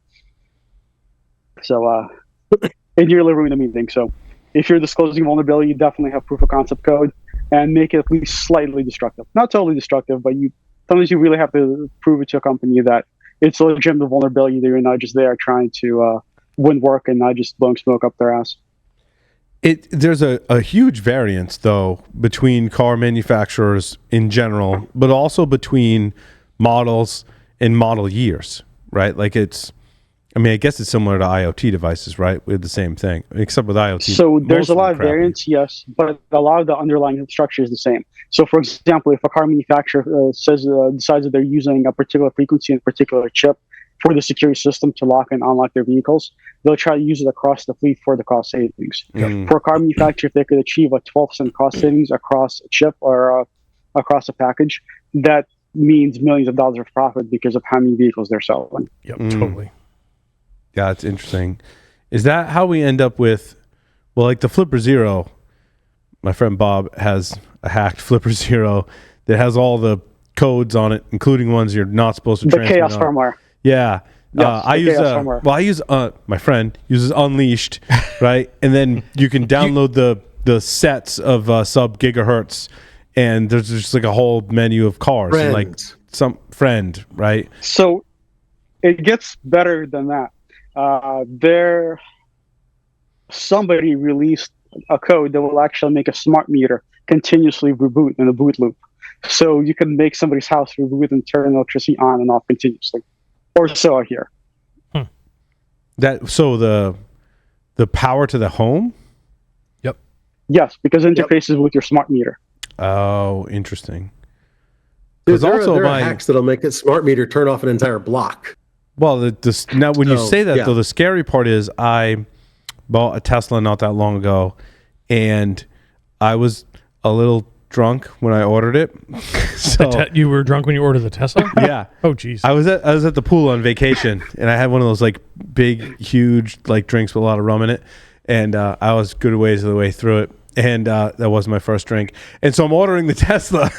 So it nearly ruined the meeting. So if you're disclosing vulnerability, you definitely have proof of concept code and make it at least slightly destructive. Not totally destructive, but sometimes you really have to prove it to a company that it's a legitimate vulnerability, that you're not just there trying to win work and not just blowing smoke up their ass. There's a huge variance, though, between car manufacturers in general, but also between models and model years, right? Like I guess it's similar to IoT devices, right? We have the same thing, except with IoT. So there's a lot of variance, yes, but a lot of the underlying structure is the same. So, for example, if a car manufacturer decides that they're using a particular frequency and a particular chip for the security system to lock and unlock their vehicles, they'll try to use it across the fleet for the cost savings. For a car manufacturer, if they could achieve a 12% cost savings across a chip or across a package, that means millions of dollars of profit because of how many vehicles they're selling. Yep, totally. Yeah, it's interesting. Is that how we end up with, well, like the Flipper Zero? My friend Bob has a hacked Flipper Zero that has all the codes on it, including ones you're not supposed to transmit. The chaos firmware. Yeah. Yes, my friend uses Unleashed, right? And then you can download the sets of sub gigahertz, and there's just like a whole menu of cars. And like some friend, right? So it gets better than that. Somebody released a code that will actually make a smart meter continuously reboot in a boot loop. So you can make somebody's house reboot and turn electricity on and off continuously. Or so I hear. So the power to the home? Yep. Yes, because it interfaces with your smart meter. Oh, interesting. There are hacks that'll make a smart meter turn off an entire block. Well, you say that, though, the scary part is I bought a Tesla not that long ago, and I was a little drunk when I ordered it. So You were drunk when you ordered the Tesla? yeah. Oh, geez. I was at the pool on vacation, and I had one of those like big, huge like drinks with a lot of rum in it, and I was good ways of the way through it, and that was my first drink. And so I'm ordering the Tesla,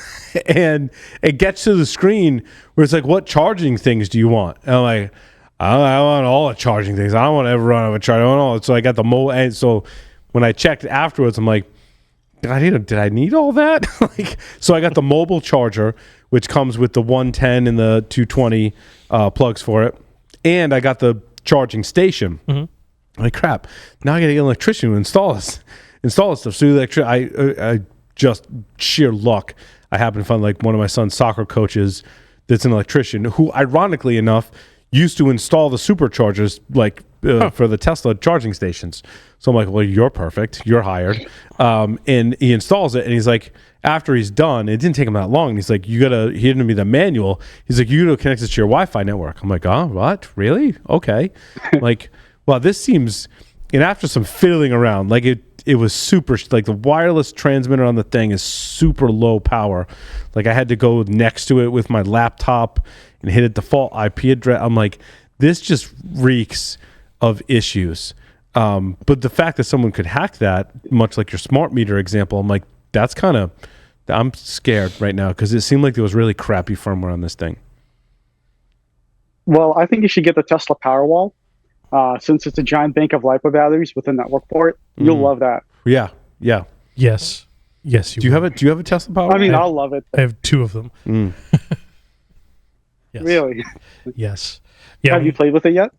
and it gets to the screen where it's like, "What charging things do you want?" And I'm like, I want all the charging things. I don't want to ever run out of a charge. I want all. So I got the mobile, and so when I checked afterwards, I'm like, did I need all that? Like, so I got the mobile charger, which comes with the 110 and the 220 plugs for it, and I got the charging station. I'm like, crap, now I got to get an electrician to install this stuff. So I just sheer luck, I happened to find like one of my son's soccer coaches that's an electrician who, ironically enough, used to install the superchargers like for the Tesla charging stations. So I'm like, well, you're perfect. You're hired. And he installs it, and he's like, after he's done, it didn't take him that long. And he's like, he handed me the manual. He's like, you gotta connect this to your Wi-Fi network. I'm like, oh, what? Really? Okay. Like, well, this seems. And after some fiddling around, like it was super. Like the wireless transmitter on the thing is super low power. Like I had to go next to it with my laptop and hit a default IP address. I'm like, this just reeks of issues. But the fact that someone could hack that, much like your smart meter example, I'm like, I'm scared right now because it seemed like there was really crappy firmware on this thing. Well, I think you should get the Tesla Powerwall. Since it's a giant bank of LiPo batteries with a network port, you'll love that. Yeah. Yes. Do you have a Tesla Powerwall? I mean, I'll love it. I have two of them. Yes. Really? Yes. Yeah. Have you played with it yet?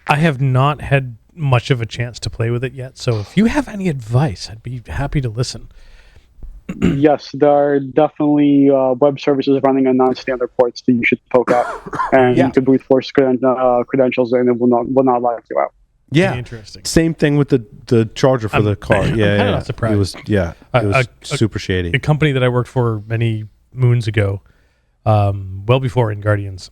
I have not had much of a chance to play with it yet. So if you have any advice, I'd be happy to listen. Yes, there are definitely web services running on non-standard ports that you should poke at, and you can brute force credentials, and it will not lock you out. Yeah, interesting. Same thing with the charger for the car. I'm Yeah, not surprised. It was super shady. A company that I worked for many moons ago, well before In Guardians,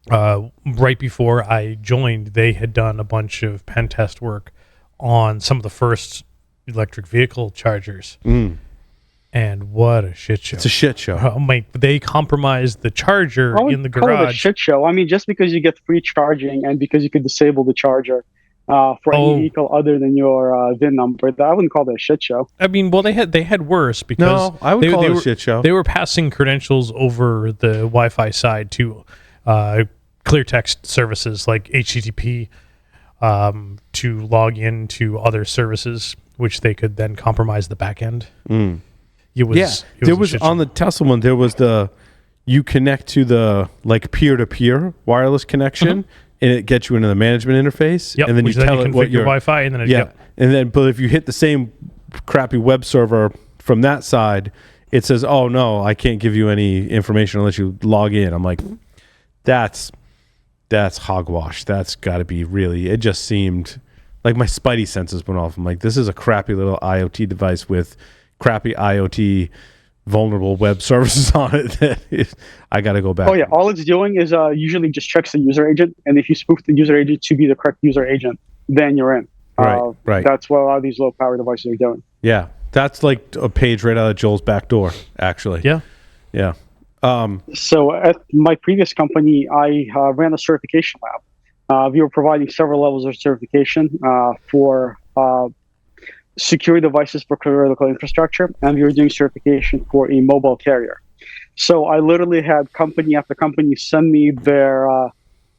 right before I joined, they had done a bunch of pen test work on some of the first electric vehicle chargers. And what a shit show. It's a shit show. Oh my, they compromised the charger in the Call it a garage. shit show. I mean, just because you get free charging and because you could disable the charger for any vehicle other than your VIN number, I wouldn't call that a shit show. I mean, well, they had worse because I would call it a shit show. They were passing credentials over the Wi-Fi side to clear text services like HTTP to log in to other services, which they could then compromise the back end. It was on the Tesla one, there was you connect to the like peer-to-peer wireless connection, and it gets you into the management interface, and then you tell it what your Wi-Fi, and then and then but if you hit the same crappy web server from that side, it says, "Oh no, I can't give you any information unless you log in." I'm like, that's hogwash. That's got to be really. It just seemed like my spidey senses went off. I'm like, this is a crappy little IoT device with crappy IoT vulnerable web services on it. I got to go back. Oh yeah, all it's doing is usually just checks the user agent, and if you spoof the user agent to be the correct user agent, then you're in. Right. That's what a lot of these low power devices are doing. Yeah, that's like a page right out of Joel's back door, actually. Yeah. So at my previous company, I ran a certification lab. We were providing several levels of certification for secure devices for critical infrastructure, and we were doing certification for a mobile carrier. So I literally had company after company send me their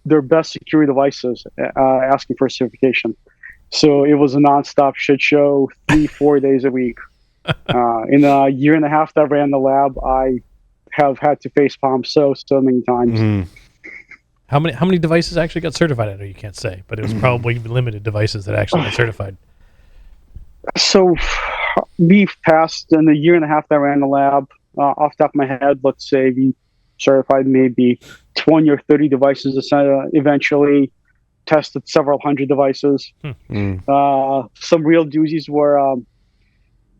best security devices, asking for certification. So it was a nonstop shit show, 3-4 days a week. In a year and a half that I ran the lab, I have had to facepalm so many times. How many devices actually got certified? I know you can't say, but it was probably limited devices that actually got certified. So we've passed in the year and a half that I ran the lab, off the top of my head, let's say we certified maybe 20 or 30 devices, eventually tested several hundred devices. Some real doozies were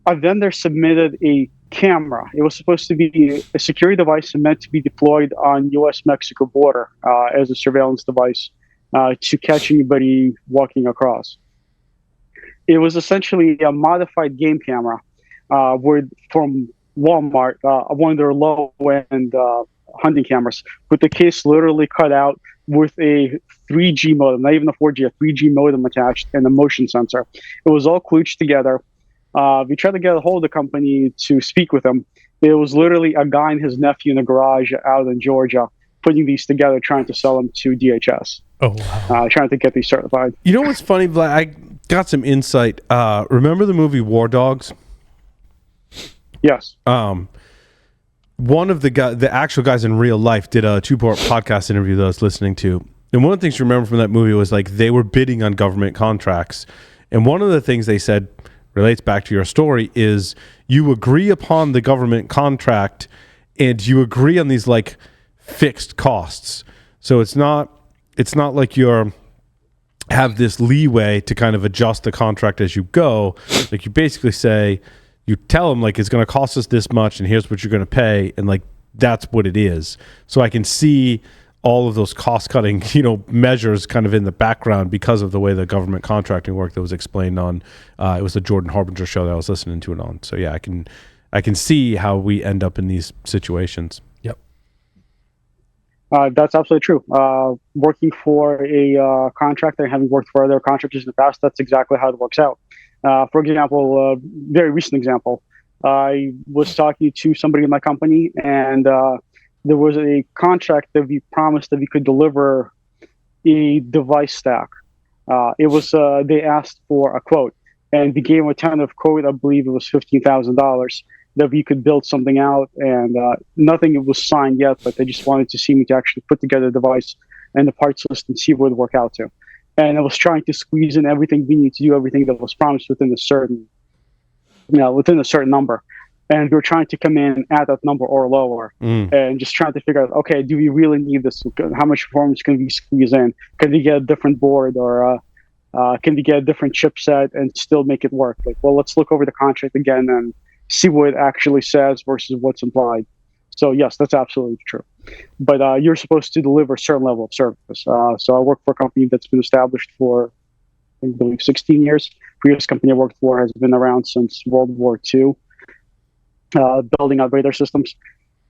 a vendor submitted a camera. It was supposed to be a security device meant to be deployed on U.S.-Mexico border as a surveillance device to catch anybody walking across. It was essentially a modified game camera, from Walmart, one of their low-end hunting cameras, with the case literally cut out with a 3G modem, not even a 4G, a 3G modem attached and a motion sensor. It was all kludged together. We tried to get a hold of the company to speak with them. It was literally a guy and his nephew in a garage out in Georgia putting these together, trying to sell them to DHS. Oh, wow. Trying to get these certified. You know what's funny, Vlad? I got some insight. Remember the movie War Dogs? Yes. One of the actual guys in real life did a 2-part podcast interview that I was listening to. And one of the things you remember from that movie was like they were bidding on government contracts. And one of the things they said relates back to your story is you agree upon the government contract and you agree on these like fixed costs. So it's not like you're have this leeway to kind of adjust the contract as you go. Like you basically say, you tell them like it's going to cost us this much and here's what you're going to pay, and like that's what it is. So I can see all of those cost cutting measures kind of in the background because of the way the government contracting work that was explained on it was the Jordan Harbinger show that I was listening to it on. So yeah, I can see how we end up in these situations. Yep. That's absolutely true. Working for a contractor and having worked for other contractors in the past, that's exactly how it works out. For example, very recent example, I was talking to somebody in my company, and there was a contract that we promised that we could deliver a device stack. It was they asked for a quote, and we gave them a tentative quote. I believe it was $15,000 that we could build something out, and nothing was signed yet, but they just wanted to see me to actually put together a device and the parts list and see where it would work out to. And I was trying to squeeze in everything we need to do, everything that was promised within a certain number. And we were trying to come in at that number or lower, and just trying to figure out, okay, do we really need this? How much performance can we squeeze in? Can we get a different board, or can we get a different chipset and still make it work? Like, well, let's look over the contract again and see what it actually says versus what's implied. So yes, that's absolutely true. But you're supposed to deliver a certain level of service. So I work for a company that's been established for, I believe, 16 years. Previous company I worked for has been around since World War II, building out radar systems.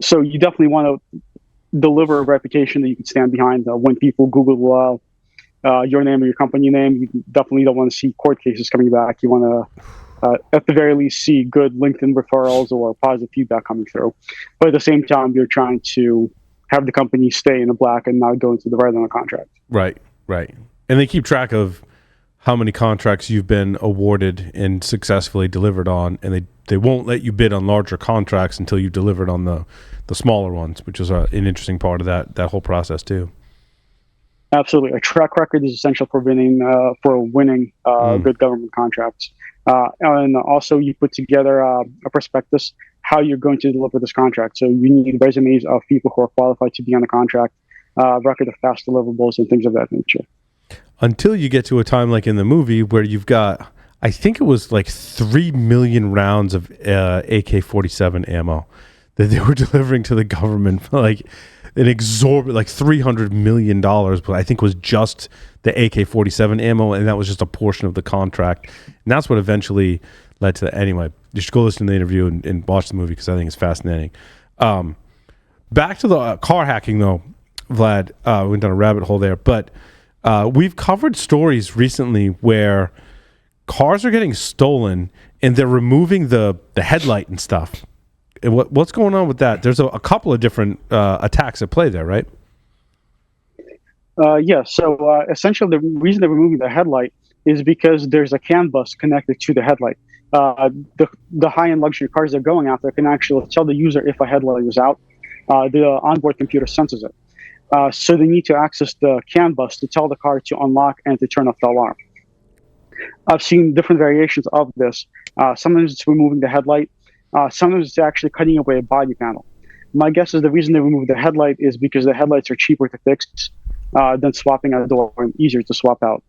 So you definitely want to deliver a reputation that you can stand behind. When people Google your name or your company name, you definitely don't want to see court cases coming back. You want to at the very least see good LinkedIn referrals or positive feedback coming through. But at the same time, you're trying to have the company stay in the black and not go into the red on a contract. Right. And they keep track of how many contracts you've been awarded and successfully delivered on, and they won't let you bid on larger contracts until you've delivered on the smaller ones, which is an interesting part of that whole process too. Absolutely. A track record is essential for winning good government contracts. And also you put together a prospectus, how you're going to deliver this contract. So you need resumes of people who are qualified to be on the contract, record of fast deliverables and things of that nature. Until you get to a time like in the movie where you've got, I think it was like 3 million rounds of AK-47 ammo that they were delivering to the government for like an exorbitant, like $300 million, but I think was just the AK-47 ammo, and that was just a portion of the contract. And that's what eventually led to that. Anyway, you should go listen to the interview and watch the movie because I think it's fascinating. Back to the car hacking, though, Vlad. We went down a rabbit hole there, but we've covered stories recently where cars are getting stolen and they're removing the headlight and stuff. And what's going on with that? There's a couple of different attacks at play there, right? Yeah. So essentially, the reason they're removing the headlight is because there's a CAN bus connected to the headlight. The high-end luxury cars they're going after can actually tell the user if a headlight is out. The onboard computer senses it. So they need to access the CAN bus to tell the car to unlock and to turn off the alarm. I've seen different variations of this. Sometimes it's removing the headlight. Sometimes it's actually cutting away a body panel. My guess is the reason they remove the headlight is because the headlights are cheaper to fix than swapping out a door and easier to swap out.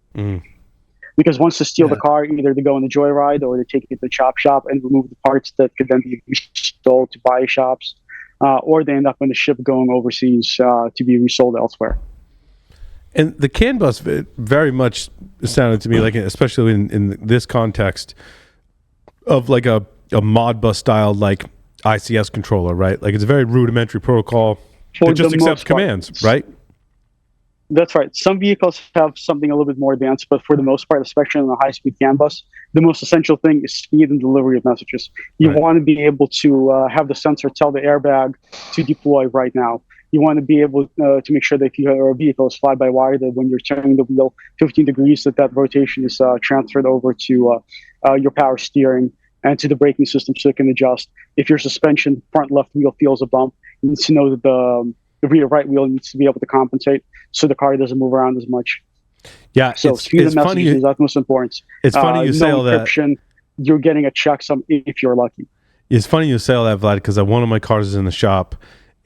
Because once they steal the car, either they go on a joyride or they take it to the chop shop and remove the parts that could then be resold to buy shops, or they end up in a ship going overseas to be resold elsewhere. And the CAN bus very much sounded to me like, especially in this context, of like a Modbus style like ICS controller, right? Like it's a very rudimentary protocol that just accepts commands, right? That's right. Some vehicles have something a little bit more advanced, but for the most part, especially on a high-speed CAN bus, the most essential thing is speed and delivery of messages. You want to be able to have the sensor tell the airbag to deploy right now. You want to be able to make sure that if your vehicle is fly-by-wire, that when you're turning the wheel 15 degrees, that rotation is transferred over to your power steering and to the braking system so it can adjust. If your suspension front left wheel feels a bump, you need to know that the rear right wheel needs to be able to compensate so the car doesn't move around as much. Yeah, so speed of messages is utmost importance. It's funny you say all encryption, that. You're getting a checksum if you're lucky. It's funny you say all that, Vlad, because one of my cars is in the shop,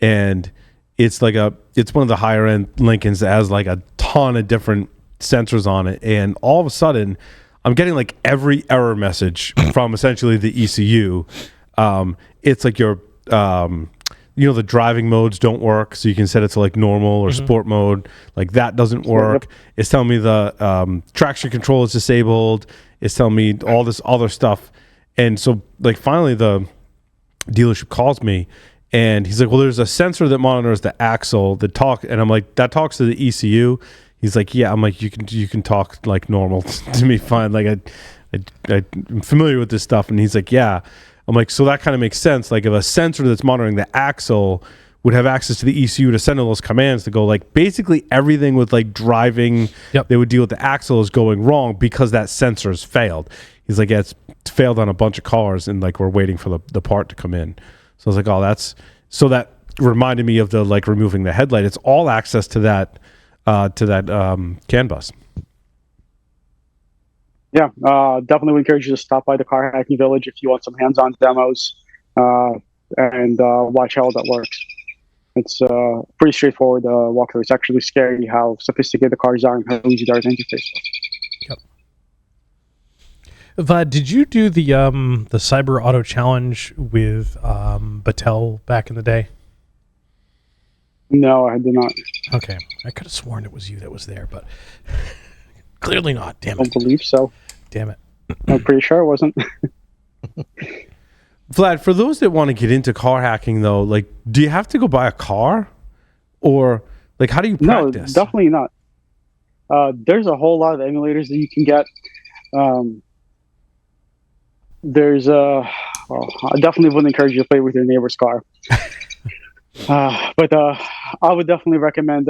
and it's one of the higher end Lincolns that has like a ton of different sensors on it, and all of a sudden, I'm getting like every error message from essentially the ECU. It's like your the driving modes don't work, so you can set it to like normal or sport mode. Like that doesn't work. It's telling me the traction control is disabled. It's telling me all this other stuff. And so like finally the dealership calls me and he's like, well, there's a sensor that monitors the axle and I'm like, that talks to the ECU. He's like, yeah. I'm like, you can talk like normal to me, fine. Like I'm familiar with this stuff. And he's like, yeah. I'm like, so that kind of makes sense. Like if a sensor that's monitoring the axle would have access to the ECU to send those commands to go like basically everything with like driving, they would deal with the axle is going wrong because that sensor's failed. He's like, yeah, it's failed on a bunch of cars and like we're waiting for the part to come in. So I was like, oh, so that reminded me of the like removing the headlight. It's all access to that CAN bus. Yeah, definitely would encourage you to stop by the Car Hacking Village if you want some hands-on demos and watch how that works. It's pretty straightforward walkthrough. It's actually scary how sophisticated the cars are and how easy they are to interface with. Yep. Vlad, did you do the Cyber Auto Challenge with Battelle back in the day? No, I did not. Okay, I could have sworn it was you that was there, but clearly not. Damn it. I don't believe so. Damn it. I'm pretty sure it wasn't. Vlad, for those that want to get into car hacking, though, like, do you have to go buy a car, or like, how do you practice? No, definitely not. There's a whole lot of emulators that you can get. I definitely wouldn't encourage you to play with your neighbor's car. But I would definitely recommend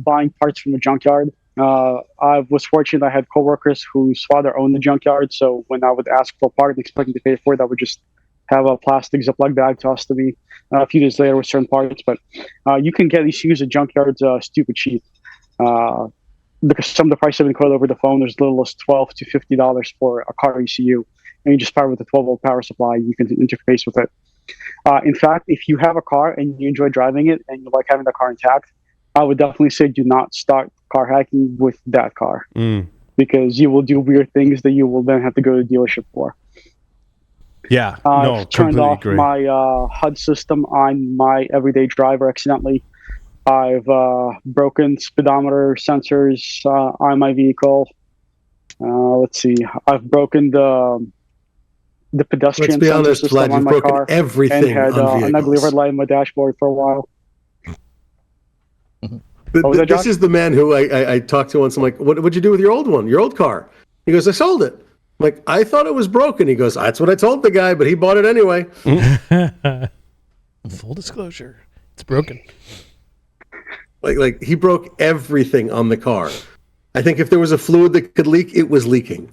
buying parts from a junkyard. I was fortunate I had coworkers whose father owned the junkyard, so when I would ask for a part and expecting to pay for it, I would just have a plastic Ziploc bag tossed to me a few days later with certain parts. But you can get these used at junkyards stupid cheap. Because some of the prices have been quoted over the phone. There's as little as $12 to $50 for a car ECU, and you just power with a 12-volt power supply. You can interface with it. In fact, if you have a car and you enjoy driving it and you like having the car intact, I would definitely say do not start car hacking with that car because you will do weird things that you will then have to go to the dealership for. Yeah, I've turned off agree. my HUD system on my everyday driver accidentally. I've broken speedometer sensors on my vehicle. Let's see. I've broken the pedestrian Let's be sensor honest, system Vlad, on you've my broken car everything and had on an ugly vehicles. red light on my dashboard for a while. This is the man who I talked to once. I'm like, what'd you do with your old one, your old car? He goes, I sold it. I'm like, I thought it was broken. He goes, that's what I told the guy, but he bought it anyway. Full disclosure, it's broken. Like he broke everything on the car. I think if there was a fluid that could leak, it was leaking.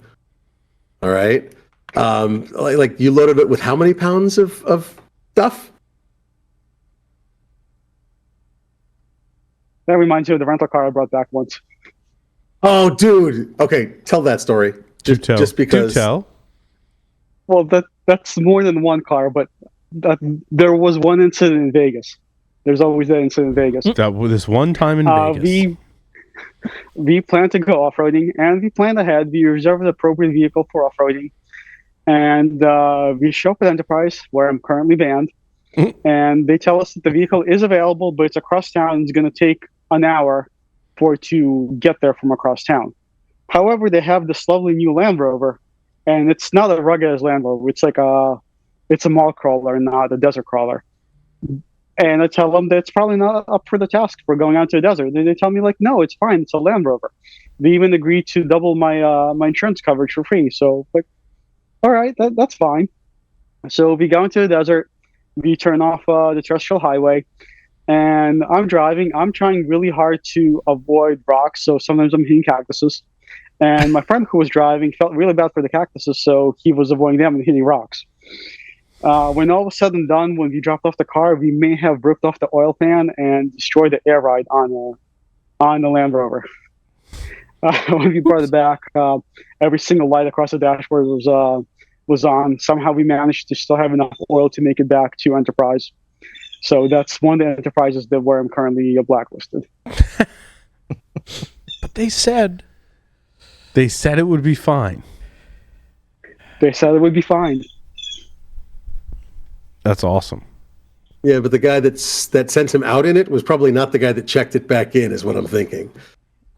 All right. Like you loaded it with how many pounds of stuff? That reminds you of the rental car I brought back once. Oh, dude. Okay, tell that story. Just because. Do tell. Well, that's more than one car, but there was one incident in Vegas. There's always that incident in Vegas. This one time in Vegas. We planned to go off-roading, and we planned ahead. We reserved an appropriate vehicle for off-roading. And we show up at Enterprise, where I'm currently banned. And they tell us that the vehicle is available, but it's across town and it's going to take an hour for to get there from across town. However, they have this lovely new Land Rover, and it's not a rugged Land Rover. It's a mall crawler, not a desert crawler. And I tell them that it's probably not up for the task for going out to the desert. They tell me like, no, it's fine. It's a Land Rover. They even agreed to double my my insurance coverage for free. So like, all right, that's fine. So we go into the desert. We turn off the terrestrial highway, and I'm driving. I'm trying really hard to avoid rocks. So sometimes I'm hitting cactuses. And my friend who was driving felt really bad for the cactuses, so he was avoiding them and hitting rocks. When all was said and done, when we dropped off the car, we may have ripped off the oil pan and destroyed the air ride on the Land Rover. When we brought it back, every single light across the dashboard was on. Somehow we managed to still have enough oil to make it back to Enterprise. So that's one of the enterprises that where I'm currently blacklisted. But they said it would be fine. They said it would be fine. That's awesome. Yeah, but the guy that sent him out in it was probably not the guy that checked it back in, is what I'm thinking.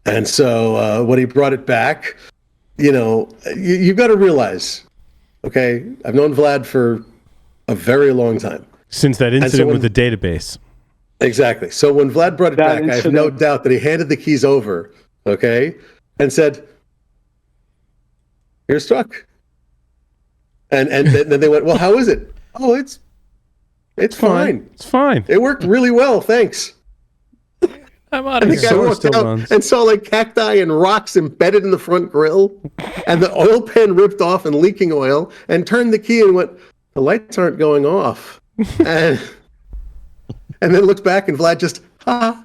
And so when he brought it back, you've got to realize, okay, I've known Vlad for a very long time. Since that incident with the database. Exactly. So when Vlad brought it back, I have no doubt that he handed the keys over, okay, and said, "Here's truck." And then they went, "Well, how is it?" "Oh, it's fine. It's fine. It worked really well, thanks." I'm out of And the here. guy walked out and saw like cacti and rocks embedded in the front grill, and the oil pan ripped off and leaking oil, and turned the key and went, "The lights aren't going off." and then looked back and Vlad just, ha.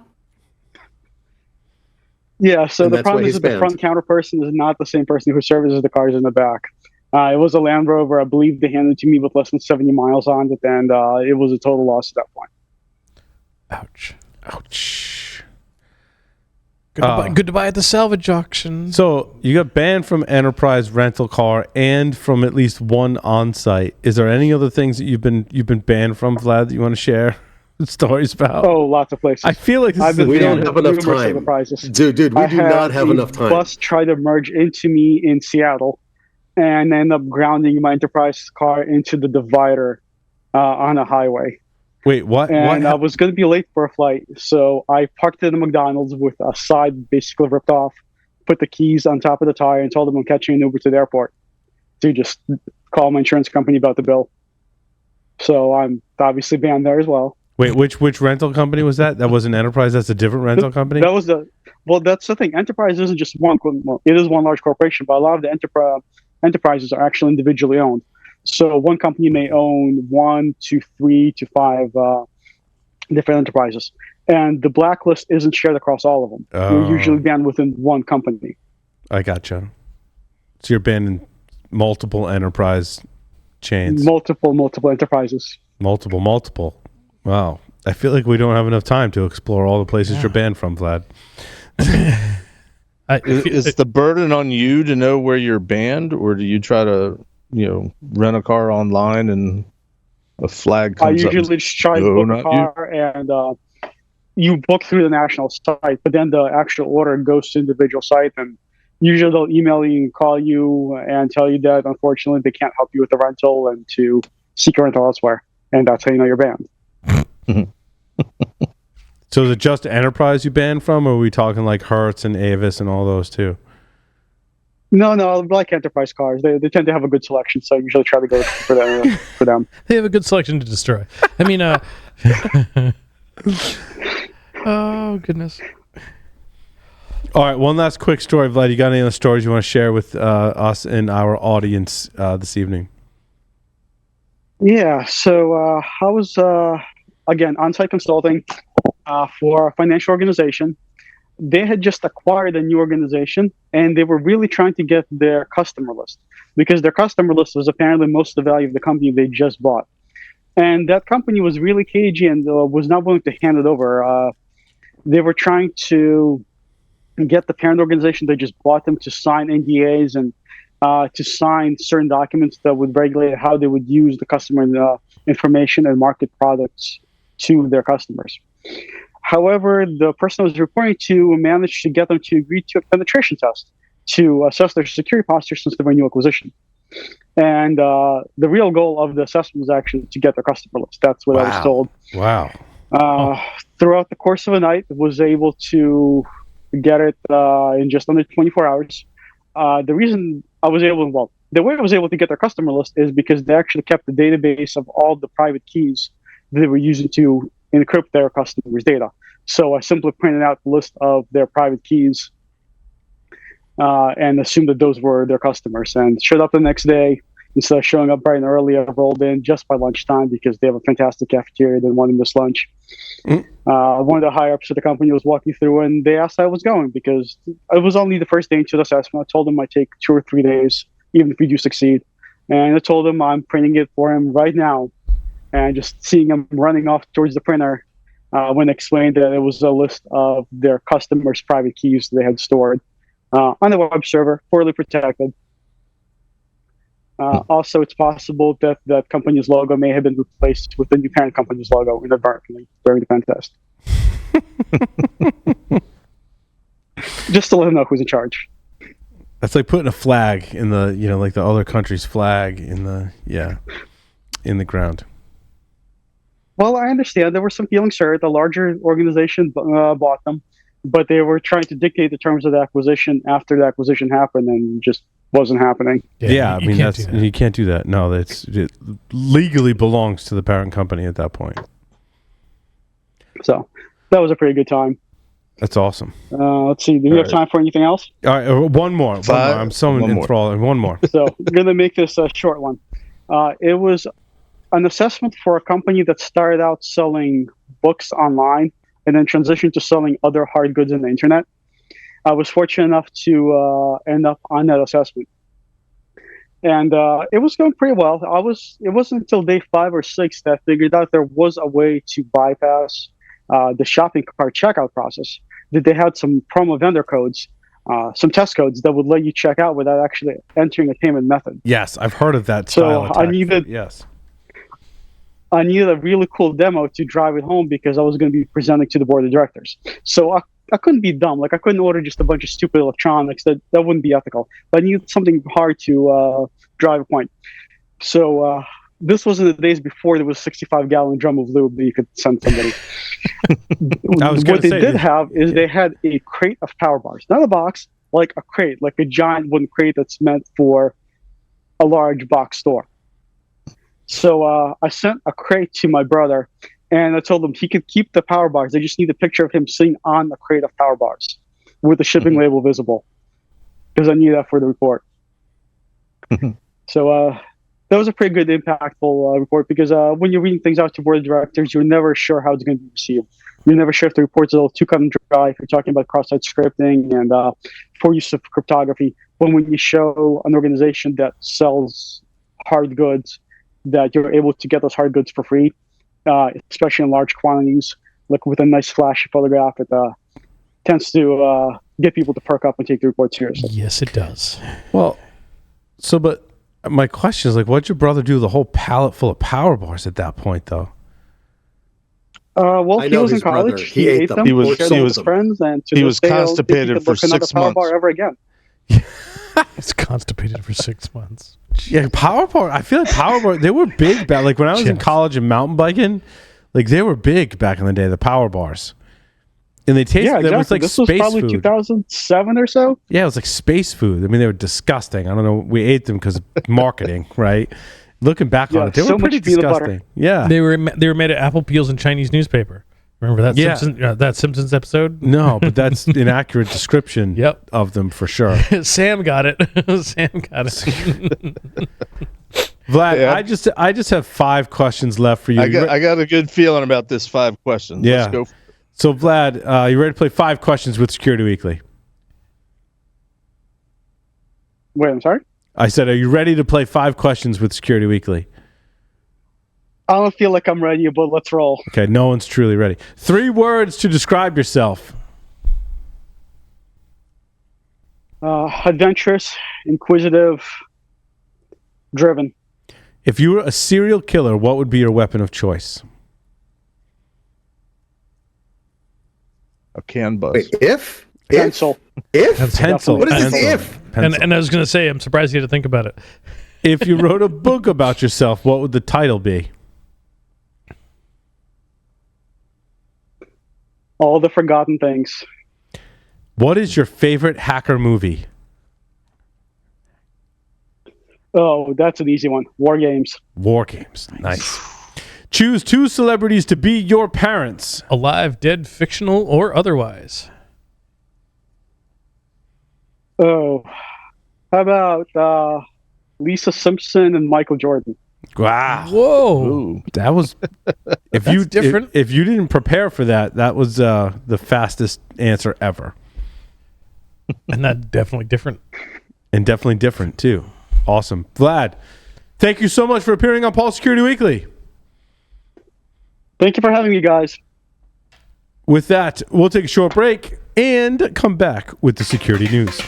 Yeah, so the problem is that the front counter person is not the same person who services the cars in the back. It was a Land Rover. I believe they handed it to me with less than 70 miles on it, and it was a total loss at that point. Ouch. Good to buy at the salvage auction. So you got banned from Enterprise rental car and from at least one on-site. Is there any other things that you've been banned from, Vlad, that you want to share stories about? Oh, lots of places. I feel like we don't have enough time. Dude, we do not have enough time. Bus tried to merge into me in Seattle and end up grounding my Enterprise car into the divider on a highway. Wait, what? And I was going to be late for a flight, so I parked at a McDonald's with a side basically ripped off, put the keys on top of the tire, and told them I'm catching an Uber to the airport to just call my insurance company about the bill. So I'm obviously banned there as well. Wait, which rental company was that? That wasn't Enterprise? That's a different rental company? That's the thing. Enterprise isn't just one. Well, it is one large corporation, but a lot of the enterprises are actually individually owned. So one company may own 1 to 3 to 5 different enterprises, and the blacklist isn't shared across all of them. You're usually banned within one company. I gotcha. So you're banned in multiple enterprise chains. Multiple enterprises. Multiple. Wow. I feel like we don't have enough time to explore all the places you're banned from, Vlad. Is the burden on you to know where you're banned, or do you try to rent a car online and a flag comes up? I usually just try to book a car, and you book through the national site, but then the actual order goes to individual site, and usually they'll email you and call you and tell you that unfortunately they can't help you with the rental and to seek a rental elsewhere, and that's how you know you're banned. So is it just Enterprise you banned from, or are we talking like Hertz and Avis and all those too? No, like Enterprise cars. They tend to have a good selection, so I usually try to go for them. They have a good selection to destroy. I mean, oh, goodness. All right, one last quick story, Vlad. You got any other stories you want to share with us and our audience this evening? Yeah, so I was, again, on-site consulting for a financial organization. They had just acquired a new organization, and they were really trying to get their customer list, because their customer list was apparently most of the value of the company they just bought. And that company was really cagey and was not willing to hand it over. They were trying to get the parent organization they just bought them to sign NDAs and to sign certain documents that would regulate how they would use the customer information and market products to their customers. However, the person I was reporting to managed to get them to agree to a penetration test to assess their security posture since they were a new acquisition. And the real goal of the assessment was actually to get their customer list. That's what I was told. Wow. Throughout the course of a night, was able to get it in just under 24 hours. The reason I was able, the way I was able to get their customer list is because they actually kept the database of all the private keys that they were using to encrypt their customers' data. So I simply printed out the list of their private keys and assumed that those were their customers, and showed up the next day. Instead of showing up bright and early, I rolled in just by lunchtime because they have a fantastic cafeteria. Didn't want to miss lunch. One of the higher ups of the company was walking through, and they asked how I was going because it was only the first day into the assessment. I told them it might take 2 or 3 days, even if we do succeed. And I told them I'm printing it for him right now. And just seeing him running off towards the printer when I explained that it was a list of their customers' private keys they had stored on the web server, poorly protected. Also, it's possible that that company's logo may have been replaced with the new parent company's logo inadvertently during the pen test. Just to let them know who's in charge. That's like putting a flag in the, like the other country's flag in the ground. Well, I understand there were some feelings hurt. The larger organization bought them, but they were trying to dictate the terms of the acquisition after the acquisition happened, and just wasn't happening. Yeah, I mean, you can't do that. No, it legally belongs to the parent company at that point. So that was a pretty good time. That's awesome. Let's see. Do we have time for anything else? All right, one more. I'm so enthralled. One more. So I'm going to make this a short one. It was an assessment for a company that started out selling books online and then transitioned to selling other hard goods on the internet. I was fortunate enough to end up on that assessment. And it was going pretty well. It wasn't until day 5 or 6 that I figured out there was a way to bypass the shopping cart checkout process. That they had some promo vendor codes, some test codes that would let you check out without actually entering a payment method. Yes, I've heard of that style attack. I needed a really cool demo to drive it home because I was going to be presenting to the board of directors. So I couldn't be dumb. Like, I couldn't order just a bunch of stupid electronics. That wouldn't be ethical. But I needed something hard to drive a point. So this was in the days before there was a 65-gallon drum of lube that you could send somebody. What they did have is they had a crate of power bars. Not a box, like a crate, like a giant wooden crate that's meant for a large box store. So I sent a crate to my brother, and I told him he could keep the power bars. I just need a picture of him sitting on a crate of power bars with the shipping label visible, because I need that for the report. So that was a pretty good, impactful report, because when you're reading things out to board of directors, you're never sure how it's going to be received. You're never sure if the report's a little too cut and dry, if you're talking about cross-site scripting and for use of cryptography. But when you show an organization that sells hard goods, that you're able to get those hard goods for free, especially in large quantities, like with a nice flashy photograph, it tends to get people to perk up and take the report seriously. Yes, it does. Well, but my question is, like, what'd your brother do with the whole pallet full of power bars at that point, though? Well, he was in college. Brother. He ate them. He was friends, and he was constipated for 6 months. Power bar ever again. It's constipated for 6 months. Yeah, power bar. I feel like power bar. They were big back. Like when I was in college and mountain biking, like they were big back in the day. The power bars, and they tasted. Yeah, exactly. It was like this space was probably food. 2007 or so. Yeah, it was like space food. I mean, they were disgusting. I don't know. We ate them because of marketing, right? Looking back on it, they were pretty disgusting. Yeah, they were made of apple peels and Chinese newspaper. Remember that? Yeah. That Simpsons episode? No, but that's an accurate description. Yep. Of them for sure. Sam got it. Sam got it. Vlad, yeah. I just have 5 questions left for you. I got a good feeling about this 5 questions. Yeah. Let's go. So Vlad, you ready to play 5 questions with Security Weekly? Wait, I'm sorry? I said, are you ready to play 5 questions with Security Weekly? I don't feel like I'm ready, but let's roll. Okay, no one's truly ready. 3 words to describe yourself. Adventurous, inquisitive, driven. If you were a serial killer, what would be your weapon of choice? A CAN bus. Wait, if? Pencil. If? Pencil. What is this Pencil. if? Pencil. And I was going to say, I'm surprised you had to think about it. If you wrote a book about yourself, what would the title be? All the forgotten things. What is your favorite hacker movie? Oh, that's an easy one. War games. War Games. Nice. Choose 2 celebrities to be your parents. Alive, dead, fictional, or otherwise. Oh, how about Lisa Simpson and Michael Jordan? Wow. Whoa. Ooh. That was if you different. If you didn't prepare for that, that was the fastest answer ever. And that's definitely different. And definitely different too. Awesome. Vlad, thank you so much for appearing on Paul Security Weekly. Thank you for having me, guys. With that, we'll take a short break and come back with the security news.